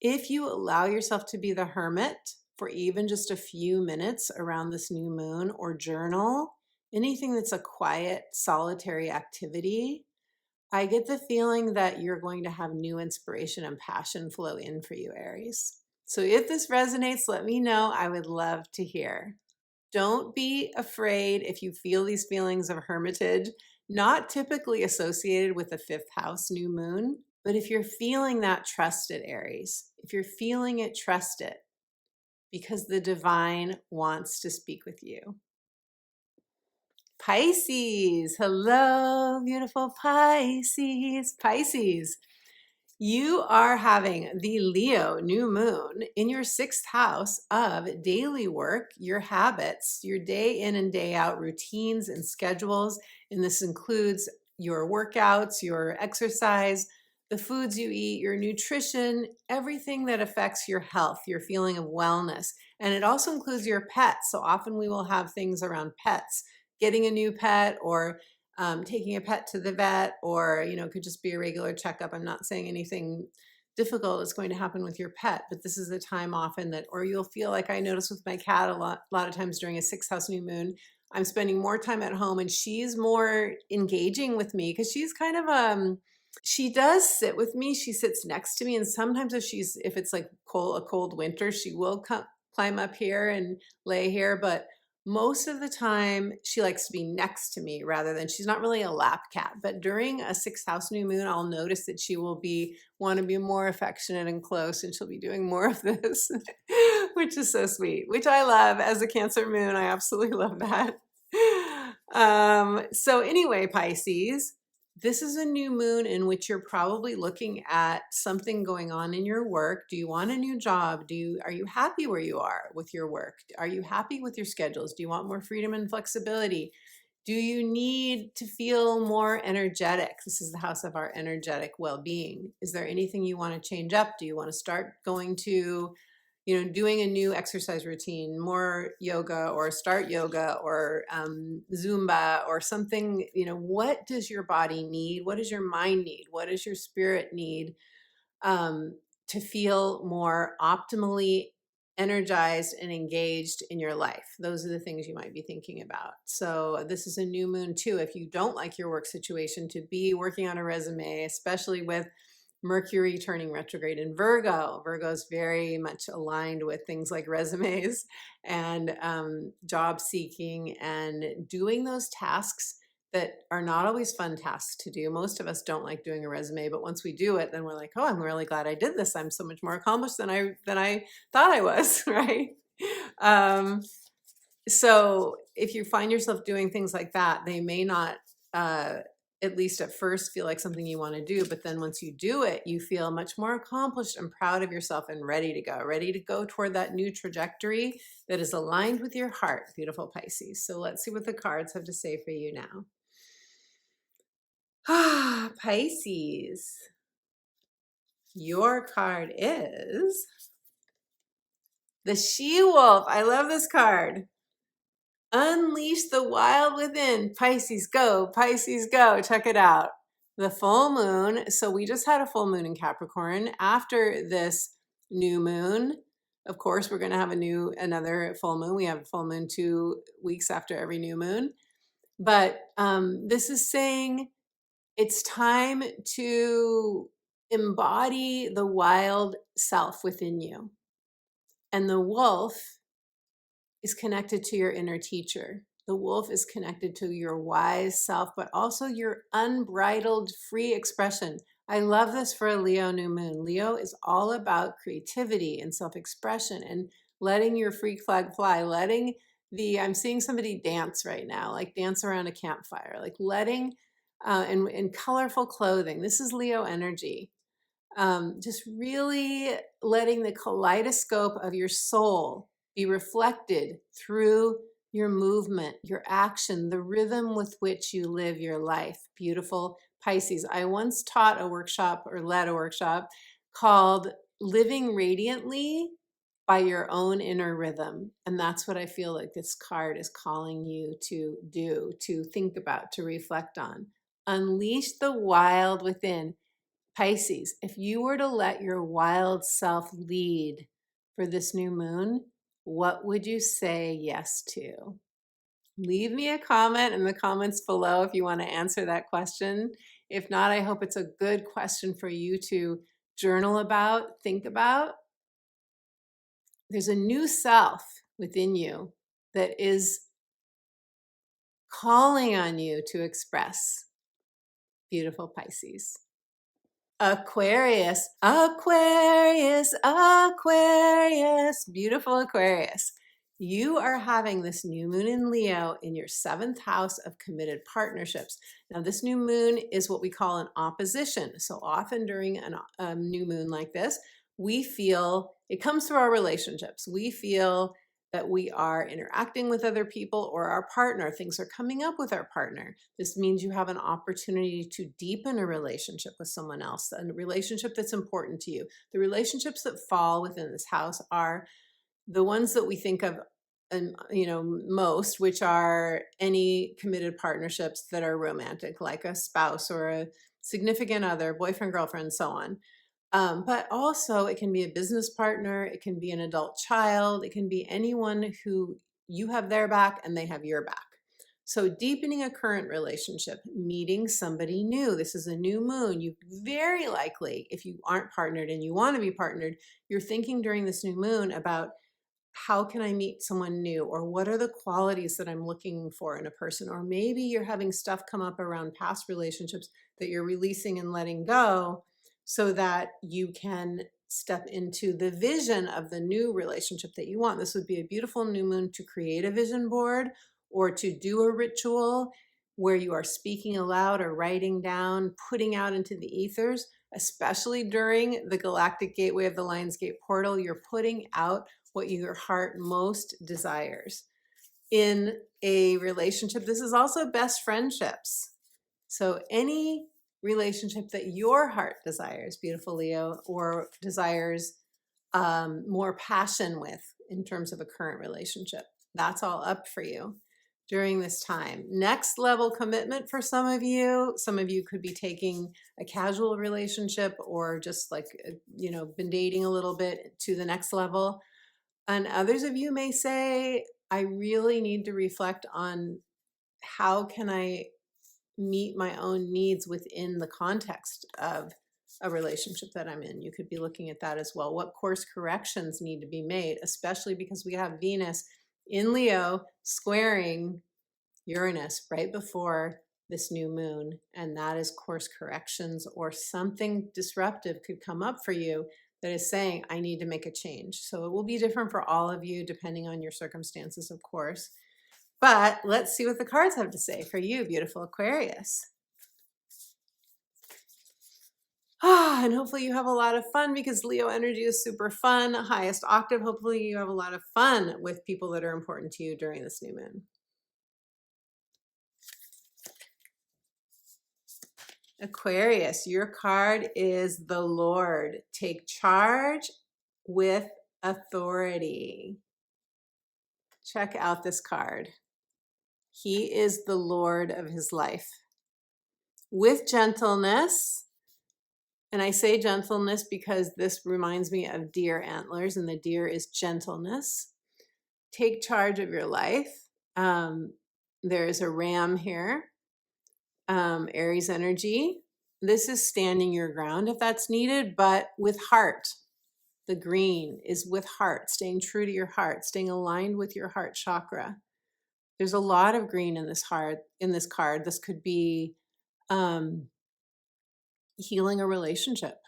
If you allow yourself to be the hermit for even just a few minutes around this new moon, or journal, anything that's a quiet, solitary activity, I get the feeling that you're going to have new inspiration and passion flow in for you, Aries. So if this resonates, let me know. I would love to hear. Don't be afraid if you feel these feelings of hermitage, not typically associated with the fifth house new moon. But if you're feeling that, trust it, Aries. If you're feeling it, trust it, because the divine wants to speak with you. Pisces, hello, beautiful Pisces. Pisces, you are having the Leo new moon in your sixth house of daily work, your habits, your day in and day out routines and schedules. And this includes your workouts, your exercise, the foods you eat, your nutrition, everything that affects your health, your feeling of wellness. And it also includes your pets. So often we will have things around pets, getting a new pet, or taking a pet to the vet, or it could just be a regular checkup. I'm not saying anything difficult is going to happen with your pet, but this is the time often that, or you'll feel like I notice with my cat a lot of times during a sixth house new moon, I'm spending more time at home and she's more engaging with me, because she's kind of she does sit with me. She sits next to me, and sometimes if it's like a cold winter, she will climb up here and lay here, but most of the time she likes to be next to me, rather than, she's not really a lap cat. But during a sixth house new moon, I'll notice that she will want to be more affectionate and close, and she'll be doing more of this, which is so sweet, which I love. As a Cancer moon, I absolutely love that. So anyway, Pisces, this is a new moon in which you're probably looking at something going on in your work. Do you want a new job? Are you happy where you are with your work? Are you happy with your schedules? Do you want more freedom and flexibility? Do you need to feel more energetic? This is the house of our energetic well-being. Is there anything you want to change up? Do you want to start going to doing a new exercise routine, more yoga, or start yoga, or Zumba, or something? What does your body need? What does your mind need? What does your spirit need to feel more optimally energized and engaged in your life. Those are the things you might be thinking about. So this is a new moon too. If you don't like your work situation, to be working on a resume, especially with Mercury turning retrograde in Virgo. Virgo is very much aligned with things like resumes and job seeking and doing those tasks that are not always fun tasks to do. Most of us don't like doing a resume, but once we do it, then we're like, oh, I'm really glad I did this. I'm so much more accomplished than I thought I was, right? Um, so if you find yourself doing things like that, they may not, at least at first, feel like something you want to do. But then once you do it, you feel much more accomplished and proud of yourself and ready to go toward that new trajectory that is aligned with your heart, beautiful Pisces. So let's see what the cards have to say for you now. Ah, Pisces, your card is the She-Wolf. I love this card. Unleash the wild within. Pisces, go. Pisces, go. Check it out. The full moon. So we just had a full moon in Capricorn. After this new moon, of course, we're going to have another full moon. We have a full moon 2 weeks after every new moon. But this is saying it's time to embody the wild self within you. And the wolf is connected to your inner teacher. The wolf is connected to your wise self, but also your unbridled free expression. I love this for a Leo new moon. Leo is all about creativity and self-expression and letting your freak flag fly, I'm seeing somebody dance right now, like dance around a campfire, like letting, in colorful clothing. This is Leo energy. Just really letting the kaleidoscope of your soul be reflected through your movement, your action, the rhythm with which you live your life. Beautiful Pisces. I once taught a workshop or led a workshop called Living Radiantly by Your Own Inner Rhythm. And that's what I feel like this card is calling you to do, to think about, to reflect on. Unleash the wild within. Pisces, if you were to let your wild self lead for this new moon, what would you say yes to? Leave me a comment in the comments below if you want to answer that question. If not, I hope it's a good question for you to journal about, think about. There's a new self within you that is calling on you to express. Beautiful Pisces. Aquarius, Aquarius, Aquarius, beautiful Aquarius. You are having this new moon in Leo in your 7th house of committed partnerships. Now, this new moon is what we call an opposition. So often during a new moon like this, we feel it comes through our relationships. We feel that we are interacting with other people or our partner. Things are coming up with our partner. This means you have an opportunity to deepen a relationship with someone else, a relationship that's important to you. The relationships that fall within this house are the ones that we think of, most, which are any committed partnerships that are romantic, like a spouse or a significant other, boyfriend, girlfriend, so on. But also it can be a business partner, it can be an adult child, it can be anyone who you have their back and they have your back. So deepening a current relationship, meeting somebody new. This is a new moon. You very likely, if you aren't partnered and you want to be partnered, you're thinking during this new moon about how can I meet someone new, or what are the qualities that I'm looking for in a person? Or maybe you're having stuff come up around past relationships that you're releasing and letting go so that you can step into the vision of the new relationship that you want. This would be a beautiful new moon to create a vision board or to do a ritual where you are speaking aloud or writing down, putting out into the ethers, especially during the galactic gateway of the Lion's Gate portal. You're putting out what your heart most desires in a relationship. This is also best friendships. So any relationship that your heart desires, beautiful Leo, or desires more passion with in terms of a current relationship, that's all up for you during this time. Next level commitment for some of you. Some of you could be taking a casual relationship or just like, been dating a little bit to the next level. And others of you may say, I really need to reflect on how can I meet my own needs within the context of a relationship that I'm in. You could be looking at that as well. What course corrections need to be made, especially because we have Venus in Leo squaring Uranus right before this new moon. And that is course corrections, or something disruptive could come up for you that is saying, I need to make a change. So it will be different for all of you depending on your circumstances, of course. But let's see what the cards have to say for you, beautiful Aquarius. And hopefully you have a lot of fun, because Leo energy is super fun. Highest octave, hopefully you have a lot of fun with people that are important to you during this new moon. Aquarius, your card is the Lord. Take charge with authority. Check out this card. He is the Lord of his life. With gentleness, and I say gentleness because this reminds me of deer antlers, and the deer is gentleness. Take charge of your life. There is a ram here. Aries energy. This is standing your ground if that's needed, but with heart. The green is with heart, staying true to your heart, staying aligned with your heart chakra. There's a lot of green in this card. This could be healing a relationship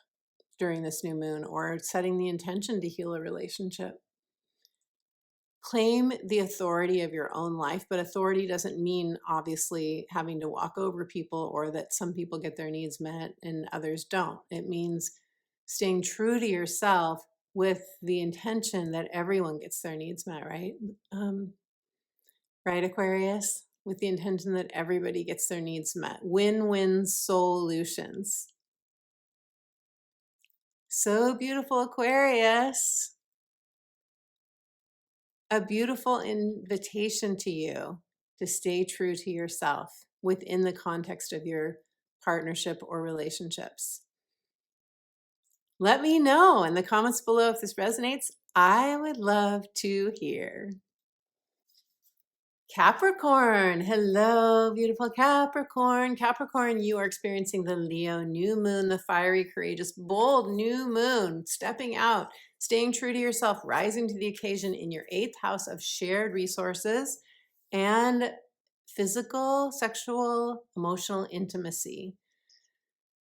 during this new moon, or setting the intention to heal a relationship. Claim the authority of your own life, but authority doesn't mean obviously having to walk over people, or that some people get their needs met and others don't. It means staying true to yourself with the intention that everyone gets their needs met, right? Right, Aquarius? With the intention that everybody gets their needs met. Win-win solutions. So beautiful, Aquarius. A beautiful invitation to you to stay true to yourself within the context of your partnership or relationships. Let me know in the comments below if this resonates. I would love to hear. Capricorn, hello, beautiful Capricorn. Capricorn, you are experiencing the Leo new moon, the fiery, courageous, bold new moon, stepping out, staying true to yourself, rising to the occasion in your 8th house of shared resources and physical, sexual, emotional intimacy.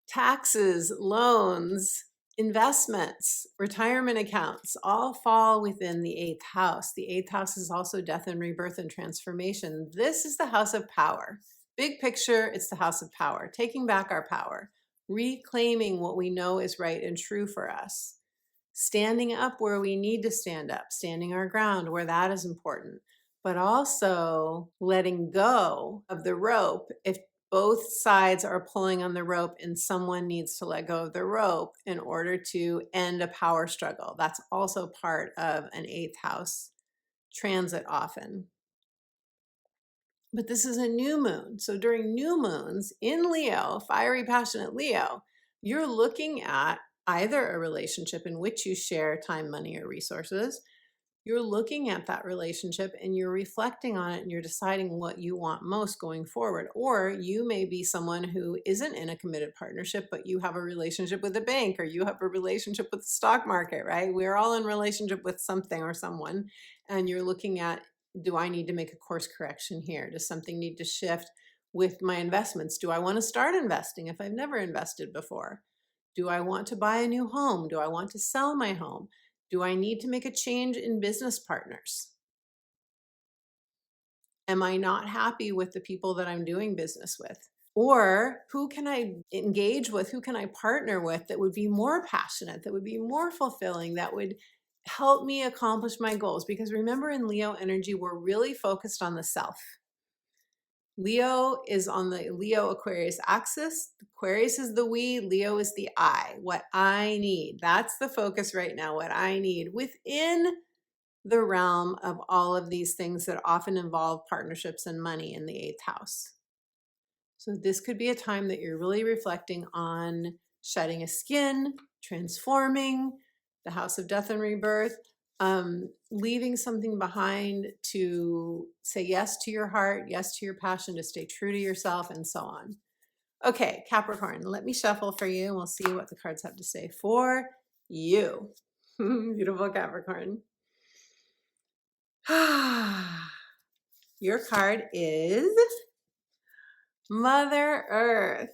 Taxes, loans, investments, retirement accounts all fall within the 8th house. The 8th house is also death and rebirth and transformation. This is the house of power. Big picture, it's the house of power, taking back our power, reclaiming what we know is right and true for us, standing up where we need to stand up, standing our ground where that is important, but also letting go of the rope if both sides are pulling on the rope and someone needs to let go of the rope in order to end a power struggle. That's also part of an 8th house transit often. But this is a new moon. So during new moons in Leo, fiery, passionate Leo, you're looking at either a relationship in which you share time, money, or resources. You're looking at that relationship and you're reflecting on it, and you're deciding what you want most going forward. Or you may be someone who isn't in a committed partnership, but you have a relationship with a bank, or you have a relationship with the stock market, right? We're all in relationship with something or someone, and you're looking at, do I need to make a course correction here? Does something need to shift with my investments? Do I want to start investing if I've never invested before? Do I want to buy a new home? Do I want to sell my home? Do I need to make a change in business partners? Am I not happy with the people that I'm doing business with? Or who can I engage with? Who can I partner with that would be more passionate, that would be more fulfilling, that would help me accomplish my goals? Because remember, in Leo energy, we're really focused on the self. Leo is on the Leo Aquarius axis. Aquarius is the we, Leo is the I. What I need. That's the focus right now, what I need within the realm of all of these things that often involve partnerships and money in the 8th house. So this could be a time that you're really reflecting on shedding a skin, transforming, the house of death and rebirth, leaving something behind to say yes to your heart, yes to your passion, to stay true to yourself, and so on. Okay, Capricorn, let me shuffle for you and we'll see what the cards have to say for you. Beautiful Capricorn. Your card is Mother Earth.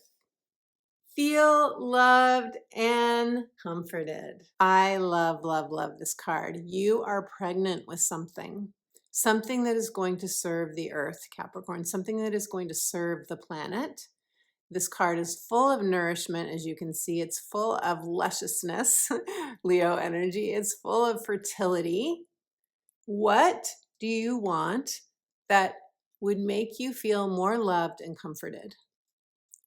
Feel loved and comforted. I love, love, love this card. You are pregnant with something. Something that is going to serve the earth, Capricorn. Something that is going to serve the planet. This card is full of nourishment, as you can see. It's full of lusciousness, Leo energy. It's full of fertility. What do you want that would make you feel more loved and comforted?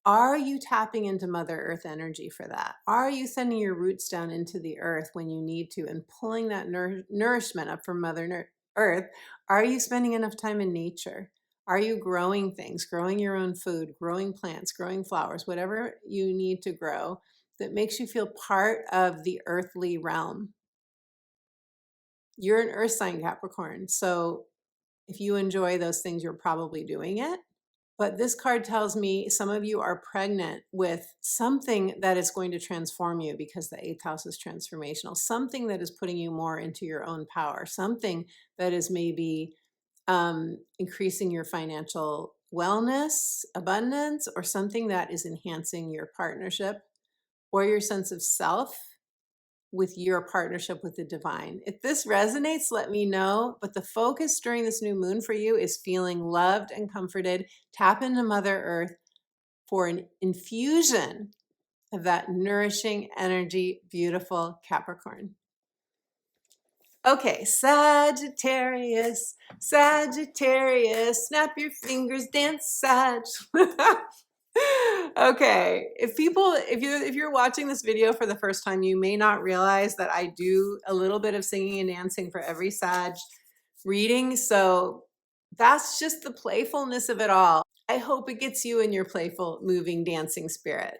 Are you tapping into Mother Earth energy for that? Are you sending your roots down into the earth when you need to and pulling that nourishment up from Mother Earth? Are you spending enough time in nature? Are you growing things, growing your own food, growing plants, growing flowers, whatever you need to grow that makes you feel part of the earthly realm? You're an earth sign, Capricorn. So if you enjoy those things, you're probably doing it. But this card tells me some of you are pregnant with something that is going to transform you because the eighth house is transformational, something that is putting you more into your own power, something that is maybe increasing your financial wellness, abundance, or something that is enhancing your partnership or your sense of self with your partnership with the divine. If this resonates, let me know. But the focus during this new moon for you is feeling loved and comforted. Tap into Mother Earth for an infusion of that nourishing energy. Beautiful Capricorn. Okay, Sagittarius, Sagittarius, snap your fingers, dance, Sag. Okay, if you're watching this video for the first time, you may not realize that I do a little bit of singing and dancing for every Sag reading. So that's just the playfulness of it all. I hope it gets you in your playful, moving, dancing spirit.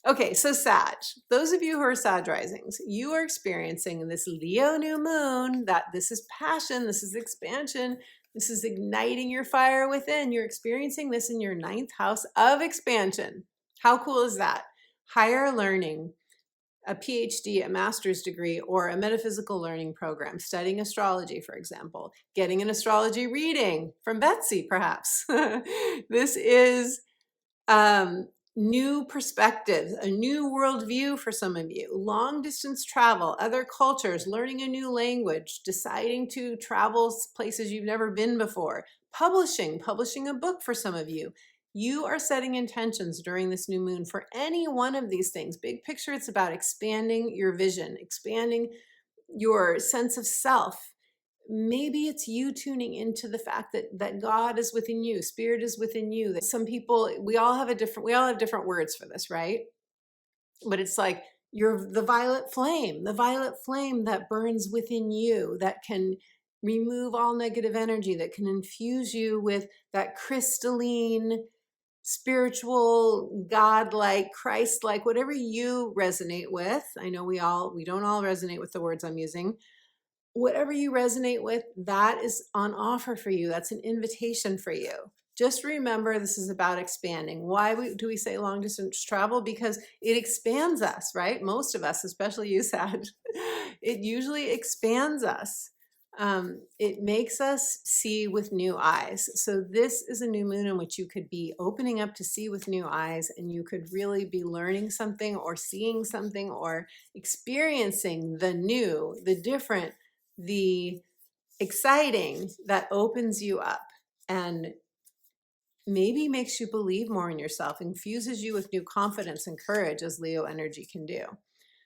Okay, so Sag, those of you who are Sag risings, you are experiencing this Leo new moon, that this is passion, this is expansion, this is igniting your fire within. You're experiencing this in your ninth house of expansion. How cool is that? Higher learning, a PhD, a master's degree, or a metaphysical learning program, studying astrology, for example, getting an astrology reading from Betsy, perhaps. This is new perspectives, a new worldview for some of you, long distance travel, other cultures, learning a new language, deciding to travel places you've never been before, publishing a book for some of you. You are setting intentions during this new moon for any one of these things. Big picture, it's about expanding your vision, expanding your sense of self. Maybe it's you tuning into the fact that God is within you, spirit is within you. That some people, we all have different words for this, right? But it's like you're the violet flame that burns within you, that can remove all negative energy, that can infuse you with that crystalline, spiritual, godlike, Christ-like, whatever you resonate with. I know we don't all resonate with the words I'm using. Whatever you resonate with, that is on offer for you. That's an invitation for you. Just remember, this is about expanding. Why do we say long distance travel? Because it expands us, right? Most of us, especially you, Sag, it usually expands us. It makes us see with new eyes. So this is a new moon in which you could be opening up to see with new eyes, and you could really be learning something or seeing something or experiencing the new, the different, the exciting, that opens you up and maybe makes you believe more in yourself, infuses you with new confidence and courage, as Leo energy can do.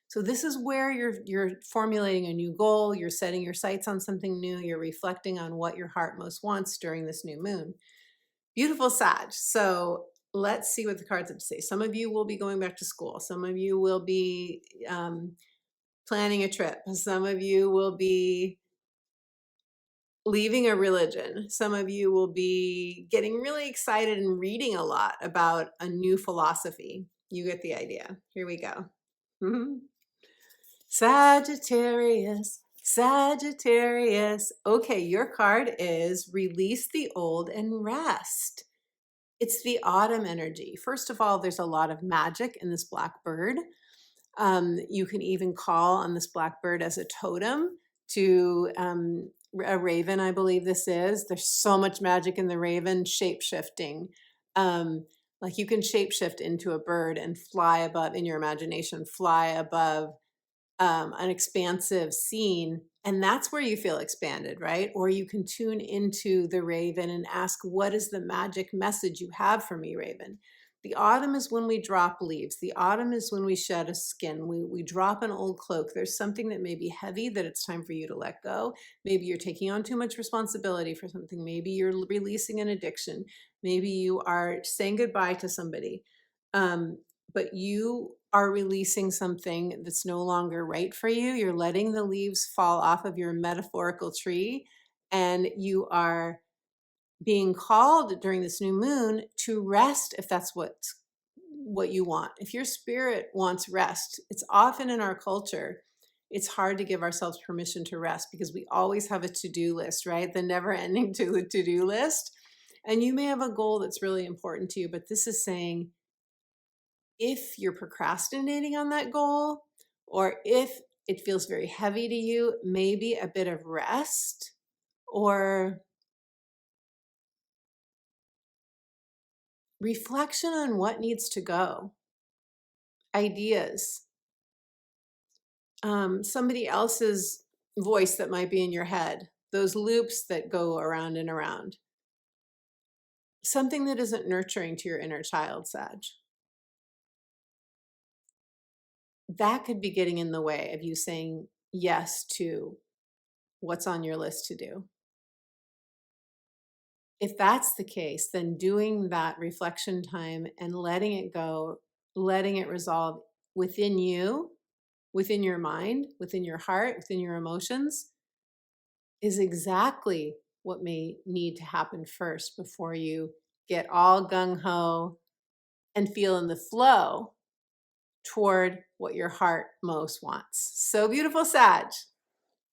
So this is where you're formulating a new goal, you're setting your sights on something new, you're reflecting on what your heart most wants during this new moon. Beautiful Sag. So let's see what the cards have to say. Some of you will be going back to school. Some of you will be planning a trip. Some of you will be leaving a religion. Some of you will be getting really excited and reading a lot about a new philosophy. You get the idea. Here we go. Sagittarius, Sagittarius. Okay, your card is release the old and rest. It's the autumn energy. First of all, there's a lot of magic in this black bird. You can even call on this blackbird as a totem to a raven, I believe this is. There's so much magic in the raven, shape shifting. Like you can shapeshift into a bird and fly above in your imagination, fly above an expansive scene, and that's where you feel expanded, right? Or you can tune into the raven and ask, what is the magic message you have for me, raven? The autumn is when we drop leaves. The autumn is when we shed a skin. We drop an old cloak. There's something that may be heavy that it's time for you to let go. Maybe you're taking on too much responsibility for something. Maybe you're releasing an addiction. Maybe you are saying goodbye to somebody. But you are releasing something that's no longer right for you. You're letting the leaves fall off of your metaphorical tree, and you are being called during this new moon to rest if that's what you want. If your spirit wants rest, it's often in our culture, it's hard to give ourselves permission to rest because we always have a to-do list, right? The never-ending to-do list. And you may have a goal that's really important to you, but this is saying, if you're procrastinating on that goal, or if it feels very heavy to you, maybe a bit of rest or reflection on what needs to go, ideas, somebody else's voice that might be in your head, those loops that go around and around, something that isn't nurturing to your inner child, Sag. That could be getting in the way of you saying yes to what's on your list to do. If that's the case, then doing that reflection time and letting it go, letting it resolve within you, within your mind, within your heart, within your emotions, is exactly what may need to happen first before you get all gung-ho and feel in the flow toward what your heart most wants. So beautiful, Sag.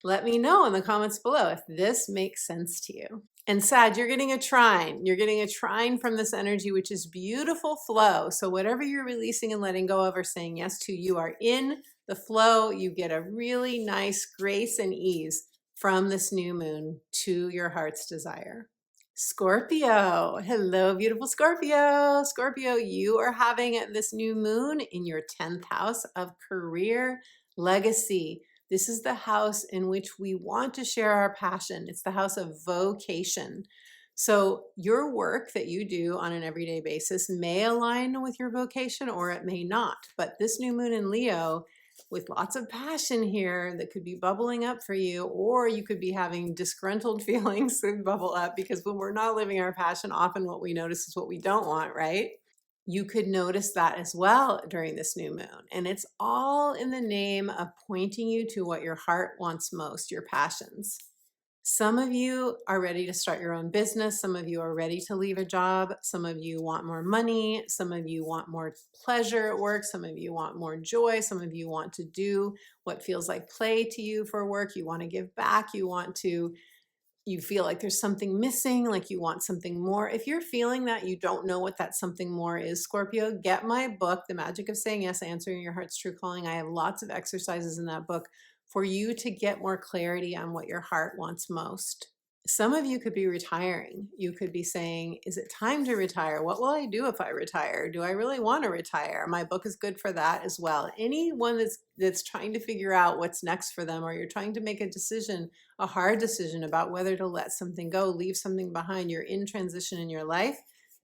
Let me know in the comments below if this makes sense to you. And Sag, you're getting a trine. You're getting a trine from this energy, which is beautiful flow. So whatever you're releasing and letting go of or saying yes to, you are in the flow. You get a really nice grace and ease from this new moon to your heart's desire. Scorpio. Hello, beautiful Scorpio. Scorpio, you are having this new moon in your 10th house of career legacy. This is the house in which we want to share our passion. It's the house of vocation. So your work that you do on an everyday basis may align with your vocation or it may not. But this new moon in Leo, with lots of passion here that could be bubbling up for you, or you could be having disgruntled feelings that bubble up because when we're not living our passion, often what we notice is what we don't want, right? You could notice that as well during this new moon. And it's all in the name of pointing you to what your heart wants most, your passions. Some of you are ready to start your own business. Some of you are ready to leave a job. Some of you want more money. Some of you want more pleasure at work. Some of you want more joy. Some of you want to do what feels like play to you for work. You want to give back. You feel like there's something missing, like you want something more. If you're feeling that you don't know what that something more is, Scorpio, get my book, The Magic of Saying Yes, Answering Your Heart's True Calling. I have lots of exercises in that book for you to get more clarity on what your heart wants most. Some of you could be retiring. You could be saying, is it time to retire? What will I do if I retire? Do I really want to retire? My book is good for that as well. Anyone that's trying to figure out what's next for them, or you're trying to make a decision, a hard decision about whether to let something go, leave something behind, you're in transition in your life,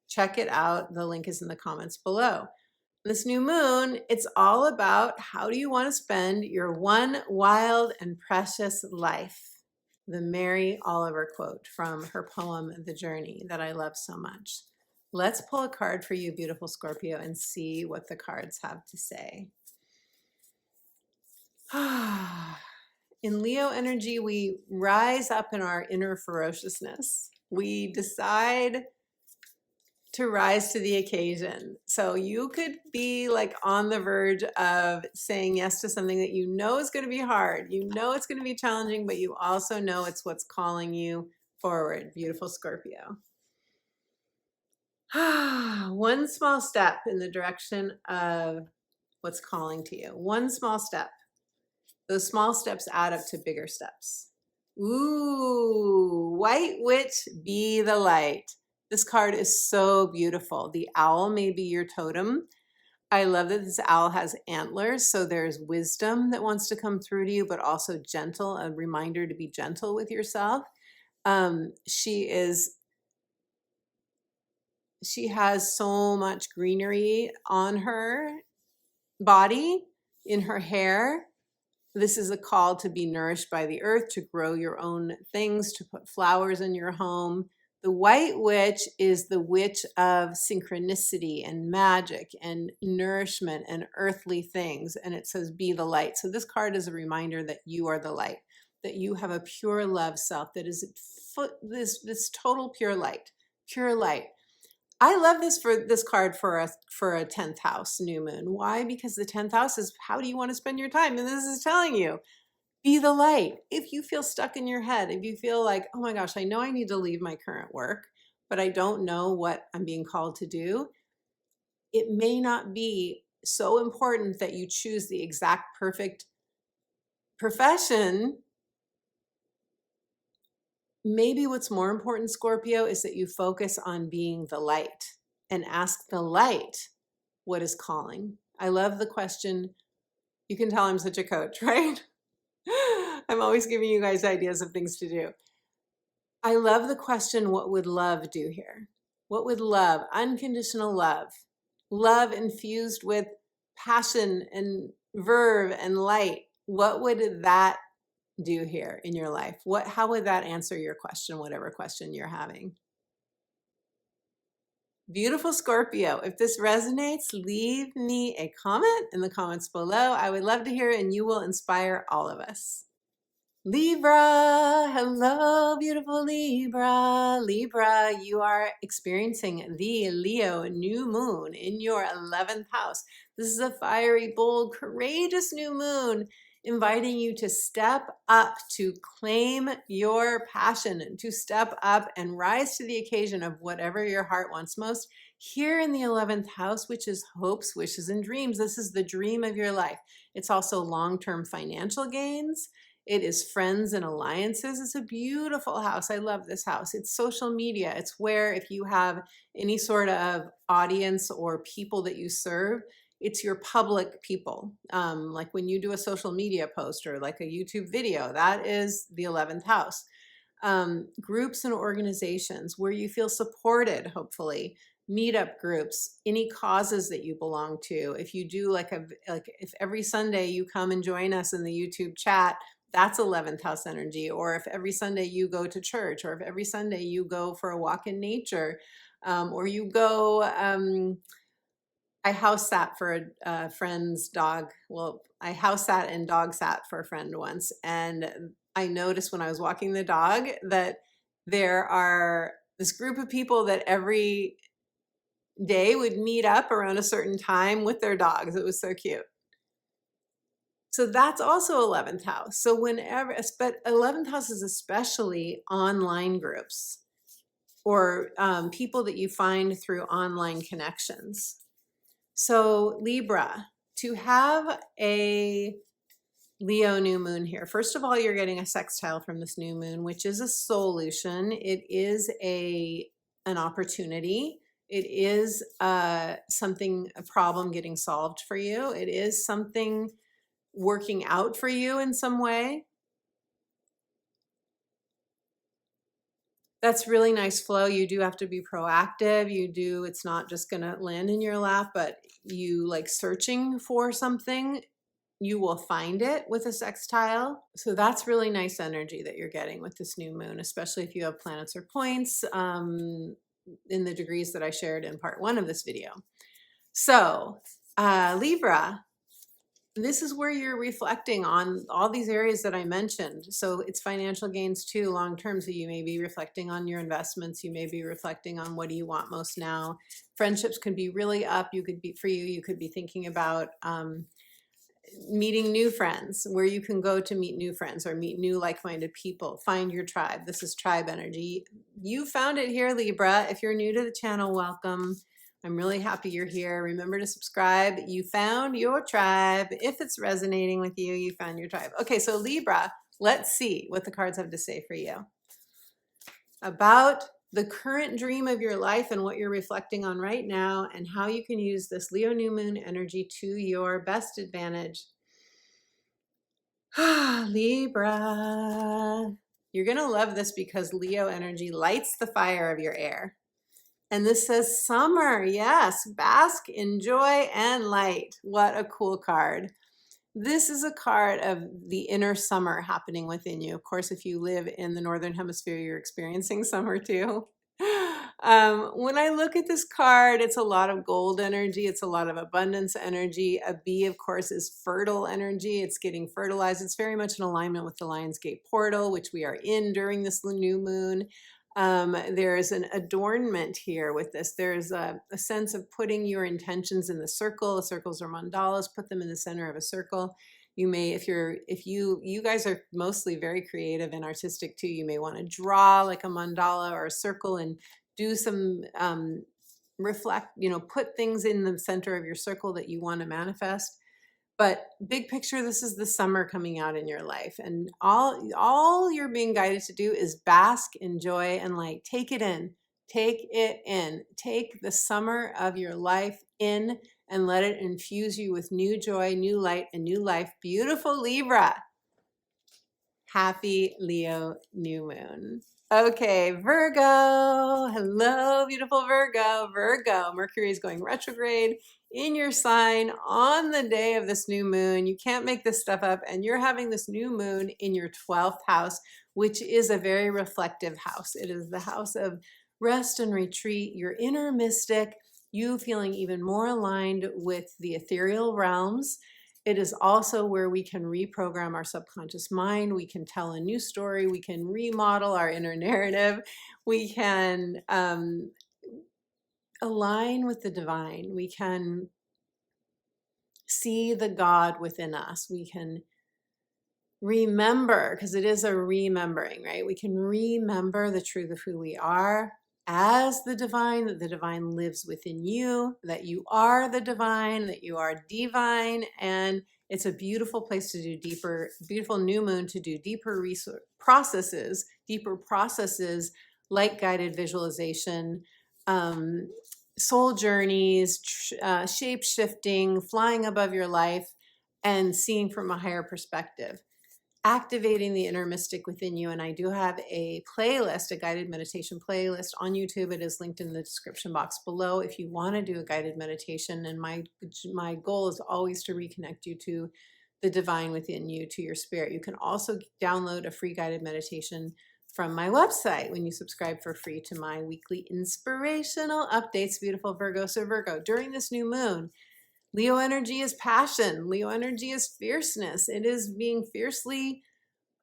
check it out. The link is in the comments below. This new moon, it's all about how do you want to spend your one wild and precious life. The Mary Oliver quote from her poem, The Journey, that I love so much. Let's pull a card for you, beautiful Scorpio, and see what the cards have to say. In Leo energy, we rise up in our inner ferociousness. We decide to rise to the occasion. So you could be like on the verge of saying yes to something that you know is going to be hard. You know it's going to be challenging, but you also know it's what's calling you forward. Beautiful Scorpio. One small step in the direction of what's calling to you. One small step. Those small steps add up to bigger steps. Ooh, White Witch, be the light. This card is so beautiful. The owl may be your totem. I love that this owl has antlers, so there's wisdom that wants to come through to you, but also gentle, a reminder to be gentle with yourself. She has so much greenery on her body, in her hair. This is a call to be nourished by the earth, to grow your own things, to put flowers in your home. The White Witch is the witch of synchronicity and magic and nourishment and earthly things. And it says, be the light. So this card is a reminder that you are the light, that you have a pure love self that is this total pure light, pure light. I love this card for a 10th house new moon. Why? Because the 10th house is how do you want to spend your time? And this is telling you, be the light. If you feel stuck in your head, if you feel like, oh my gosh, I know I need to leave my current work, but I don't know what I'm being called to do, it may not be so important that you choose the exact perfect profession. Maybe what's more important, Scorpio, is that you focus on being the light and ask the light what is calling. I love the question. You can tell I'm such a coach, right? I'm always giving you guys ideas of things to do. I love the question, what would love do here? What would love, unconditional love, love infused with passion and verve and light, what would that do here in your life? How would that answer your question, whatever question you're having? Beautiful Scorpio. If this resonates, leave me a comment in the comments below. I would love to hear it, and you will inspire all of us. Libra, hello, beautiful Libra. Libra, you are experiencing the Leo new moon in your 11th house. This is a fiery, bold, courageous new moon, inviting you to step up, to claim your passion, to step up and rise to the occasion of whatever your heart wants most. Here in the 11th house, which is hopes, wishes, and dreams, this is the dream of your life. It's also long-term financial gains. It is friends and alliances. It's a beautiful house. I love this house. It's social media. It's where if you have any sort of audience or people that you serve, it's your public people. Like when you do a social media post or like a YouTube video, that is the 11th house. Groups and organizations where you feel supported, hopefully. Meetup groups, any causes that you belong to. If you do like if every Sunday you come and join us in the YouTube chat, that's 11th house energy. Or if every Sunday you go to church, or if every Sunday you go for a walk in nature, or you go, I house sat for a friend's dog. Well, I house sat and dog sat for a friend once. And I noticed when I was walking the dog that there are this group of people that every day would meet up around a certain time with their dogs. It was so cute. So that's also 11th house. So but 11th house is especially online groups or people that you find through online connections. So Libra, to have a Leo new moon here, first of all, you're getting a sextile from this new moon, which is a solution. It is an opportunity. It is a problem getting solved for you. It is something working out for you in some way. That's really nice flow. You do have to be proactive. It's not just going to land in your lap, but you like searching for something, you will find it with a sextile. So that's really nice energy that you're getting with this new moon, especially if you have planets or points in the degrees that I shared in part 1 of this video. So Libra, this is where you're reflecting on all these areas that I mentioned. So it's financial gains too, long term. So you may be reflecting on your investments. You may be reflecting on what do you want most now. Friendships can be really up. You could be, for you, you could be thinking about meeting new friends, where you can go to meet new friends or meet new like-minded people. Find your tribe. This is tribe energy. You found it here, Libra. If you're new to the channel, welcome. I'm really happy you're here. Remember to subscribe. You found your tribe. If it's resonating with you, you found your tribe. Okay, so Libra, let's see what the cards have to say for you about the current dream of your life and what you're reflecting on right now, and how you can use this Leo new moon energy to your best advantage. Libra, you're going to love this because Leo energy lights the fire of your air. And this says summer. Yes, bask in joy and light. What a cool card. This is a card of the inner summer happening within you. Of course, if you live in the Northern Hemisphere, you're experiencing summer too. When I look at this card, it's a lot of gold energy. It's a lot of abundance energy. A bee, of course, is fertile energy. It's getting fertilized. It's very much in alignment with the Lionsgate portal, which we are in during this new moon. There's an adornment here with this. There's a sense of putting your intentions in the circle. Circles are mandalas. Put them in the center of a circle. You may, if you guys are mostly very creative and artistic too, you may want to draw like a mandala or a circle and do some reflect, put things in the center of your circle that you want to manifest. But big picture, this is the summer coming out in your life, and all you're being guided to do is bask in joy and light. Take it in. Take it in. Take the summer of your life in and let it infuse you with new joy, new light, and new life. Beautiful Libra. Happy Leo new moon. Okay, Virgo. Hello, beautiful Virgo. Virgo, Mercury is going retrograde in your sign on the day of this new moon. You can't make this stuff up, and you're having this new moon in your 12th house, which is a very reflective house. It is the house of rest and retreat, your inner mystic, you feeling even more aligned with the ethereal realms. It is also where we can reprogram our subconscious mind. We can tell a new story. We can remodel our inner narrative. We can align with the divine. We can see the God within us. We can remember, because it is a remembering, right? We can remember the truth of who we are as the divine, that the divine lives within you, that you are the divine, that you are divine. And it's a beautiful place to do deeper, beautiful new moon to do deeper processes, like guided visualization, soul journeys, shape shifting, flying above your life, and seeing from a higher perspective, activating the inner mystic within you. And I do have a playlist, a guided meditation playlist on YouTube. It is linked in the description box below if you want to do a guided meditation. And my goal is always to reconnect you to the divine within you, to your spirit. You can also download a free guided meditation from my website when you subscribe for free to my weekly inspirational updates, beautiful Virgo. So Virgo, during this new moon, Leo energy is passion. Leo energy is fierceness. It is being fiercely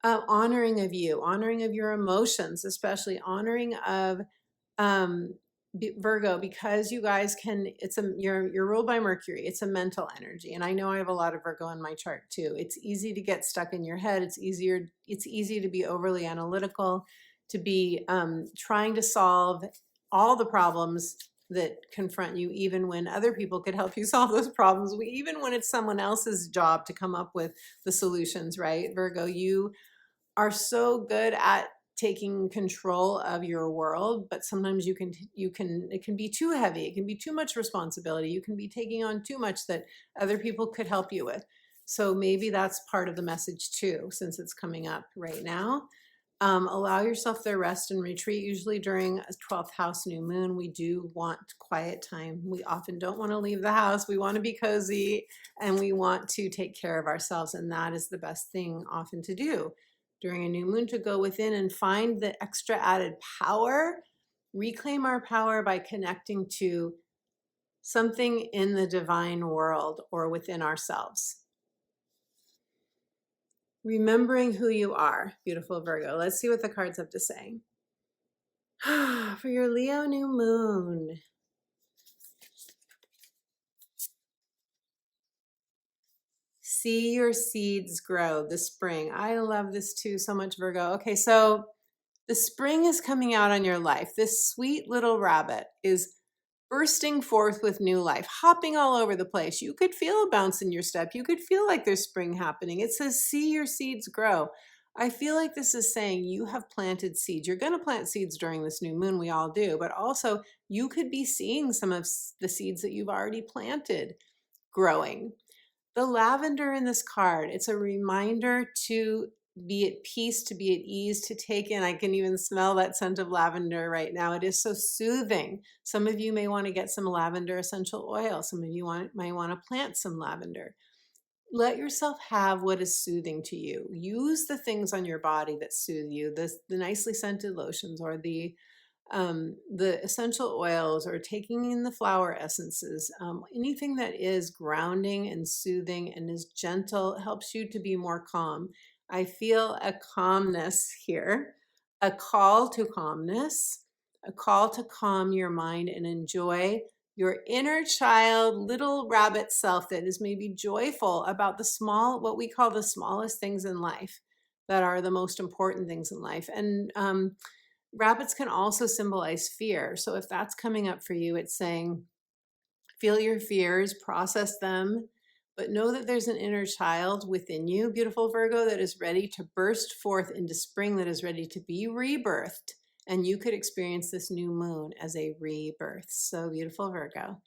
honoring of you, honoring of your emotions, especially honoring of Virgo, because you guys can, you're ruled by Mercury. It's a mental energy. And I know I have a lot of Virgo in my chart too. It's easy to get stuck in your head. It's easy to be overly analytical, to be trying to solve all the problems that confront you, even when other people could help you solve those problems, even when it's someone else's job to come up with the solutions, right? Virgo, you are so good at taking control of your world, but sometimes it can be too heavy. It can be too much responsibility. You can be taking on too much that other people could help you with. So maybe that's part of the message too, since it's coming up right now. Allow yourself the rest and retreat. Usually during a 12th house new moon, we do want quiet time. We often don't want to leave the house. We want to be cozy and we want to take care of ourselves. And that is the best thing often to do during a new moon, to go within and find the extra added power, reclaim our power by connecting to something in the divine world or within ourselves. remembering who you are, beautiful Virgo. Let's see what the cards have to say. For your Leo new moon. See your seeds grow, the spring. I love this too so much, Virgo. Okay, so the spring is coming out on your life. This sweet little rabbit is bursting forth with new life, hopping all over the place. You could feel a bounce in your step. You could feel like there's spring happening. It says, see your seeds grow. I feel like this is saying you have planted seeds. You're going to plant seeds during this new moon. We all do. But also, you could be seeing some of the seeds that you've already planted growing. The lavender in this card, it's a reminder to be at peace, to be at ease, to take in. I can even smell that scent of lavender right now. It is so soothing. Some of you may want to get some lavender essential oil. Some of you might want to plant some lavender. Let yourself have what is soothing to you. Use the things on your body that soothe you, the nicely scented lotions or the essential oils or taking in the flower essences, anything that is grounding and soothing and is gentle helps you to be more calm. I feel a calmness here, a call to calmness, a call to calm your mind and enjoy your inner child, little rabbit self that is maybe joyful about the small, what we call the smallest things in life that are the most important things in life. And rabbits can also symbolize fear. So if that's coming up for you, it's saying, feel your fears, process them, but know that there's an inner child within you, beautiful Virgo, that is ready to burst forth into spring, that is ready to be rebirthed. And you could experience this new moon as a rebirth. So beautiful Virgo.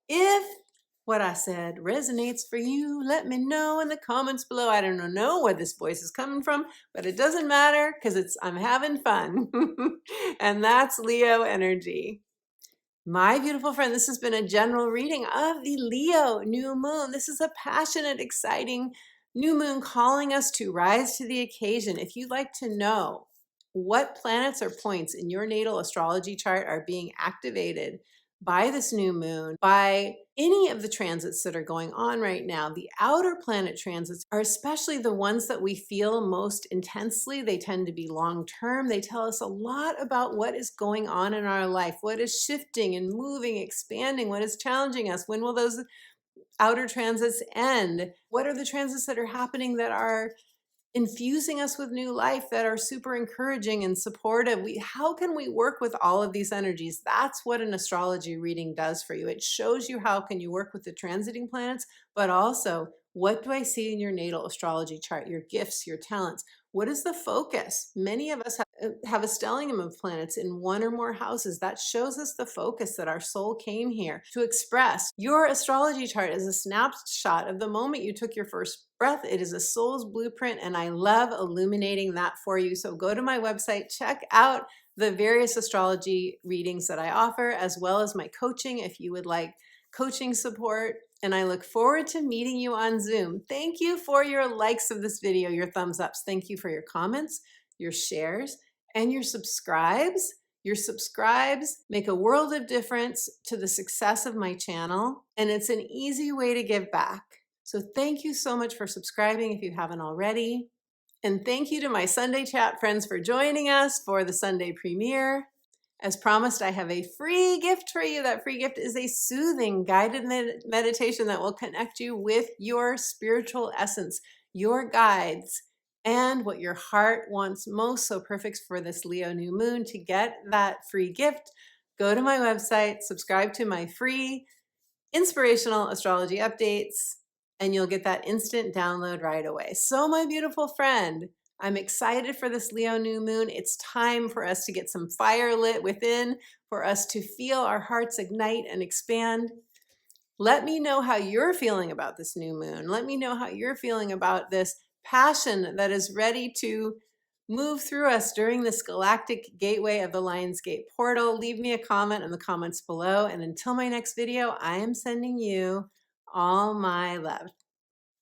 If what I said resonates for you, let me know in the comments below. I don't know where this voice is coming from, but it doesn't matter because I'm having fun. And that's Leo energy. My beautiful friend, this has been a general reading of the Leo new moon. This is a passionate, exciting new moon calling us to rise to the occasion. If you'd like to know what planets or points in your natal astrology chart are being activated by this new moon, by any of the transits that are going on right now, the outer planet transits are especially the ones that we feel most intensely. They tend to be long-term. They tell us a lot about what is going on in our life, what is shifting and moving, expanding, what is challenging us. When will those outer transits end? What are the transits that are happening that are infusing us with new life, that are super encouraging and supportive? How can we work with all of these energies? That's what an astrology reading does for you. It shows you how can you work with the transiting planets, but also what do I see in your natal astrology chart, your gifts, your talents? What is the focus? Many of us have a stellium of planets in one or more houses. That shows us the focus that our soul came here to express. Your astrology chart is a snapshot of the moment you took your first breath. It is a soul's blueprint, and I love illuminating that for you. So go to my website, check out the various astrology readings that I offer, as well as my coaching if you would like coaching support. And I look forward to meeting you on Zoom. Thank you for your likes of this video, your thumbs ups. Thank you for your comments, your shares, and your subscribes. Your subscribes make a world of difference to the success of my channel, and it's an easy way to give back. So thank you so much for subscribing if you haven't already. And thank you to my Sunday chat friends for joining us for the Sunday premiere. As promised, I have a free gift for you. That free gift is a soothing guided meditation that will connect you with your spiritual essence, your guides, and what your heart wants most. So perfect for this Leo new moon. To get that free gift, go to my website, subscribe to my free inspirational astrology updates, and you'll get that instant download right away. So my beautiful friend, I'm excited for this Leo new moon. It's time for us to get some fire lit within, for us to feel our hearts ignite and expand. Let me know how you're feeling about this new moon. Let me know how you're feeling about this passion that is ready to move through us during this galactic gateway of the Lionsgate portal. Leave me a comment in the comments below. And until my next video, I am sending you all my love.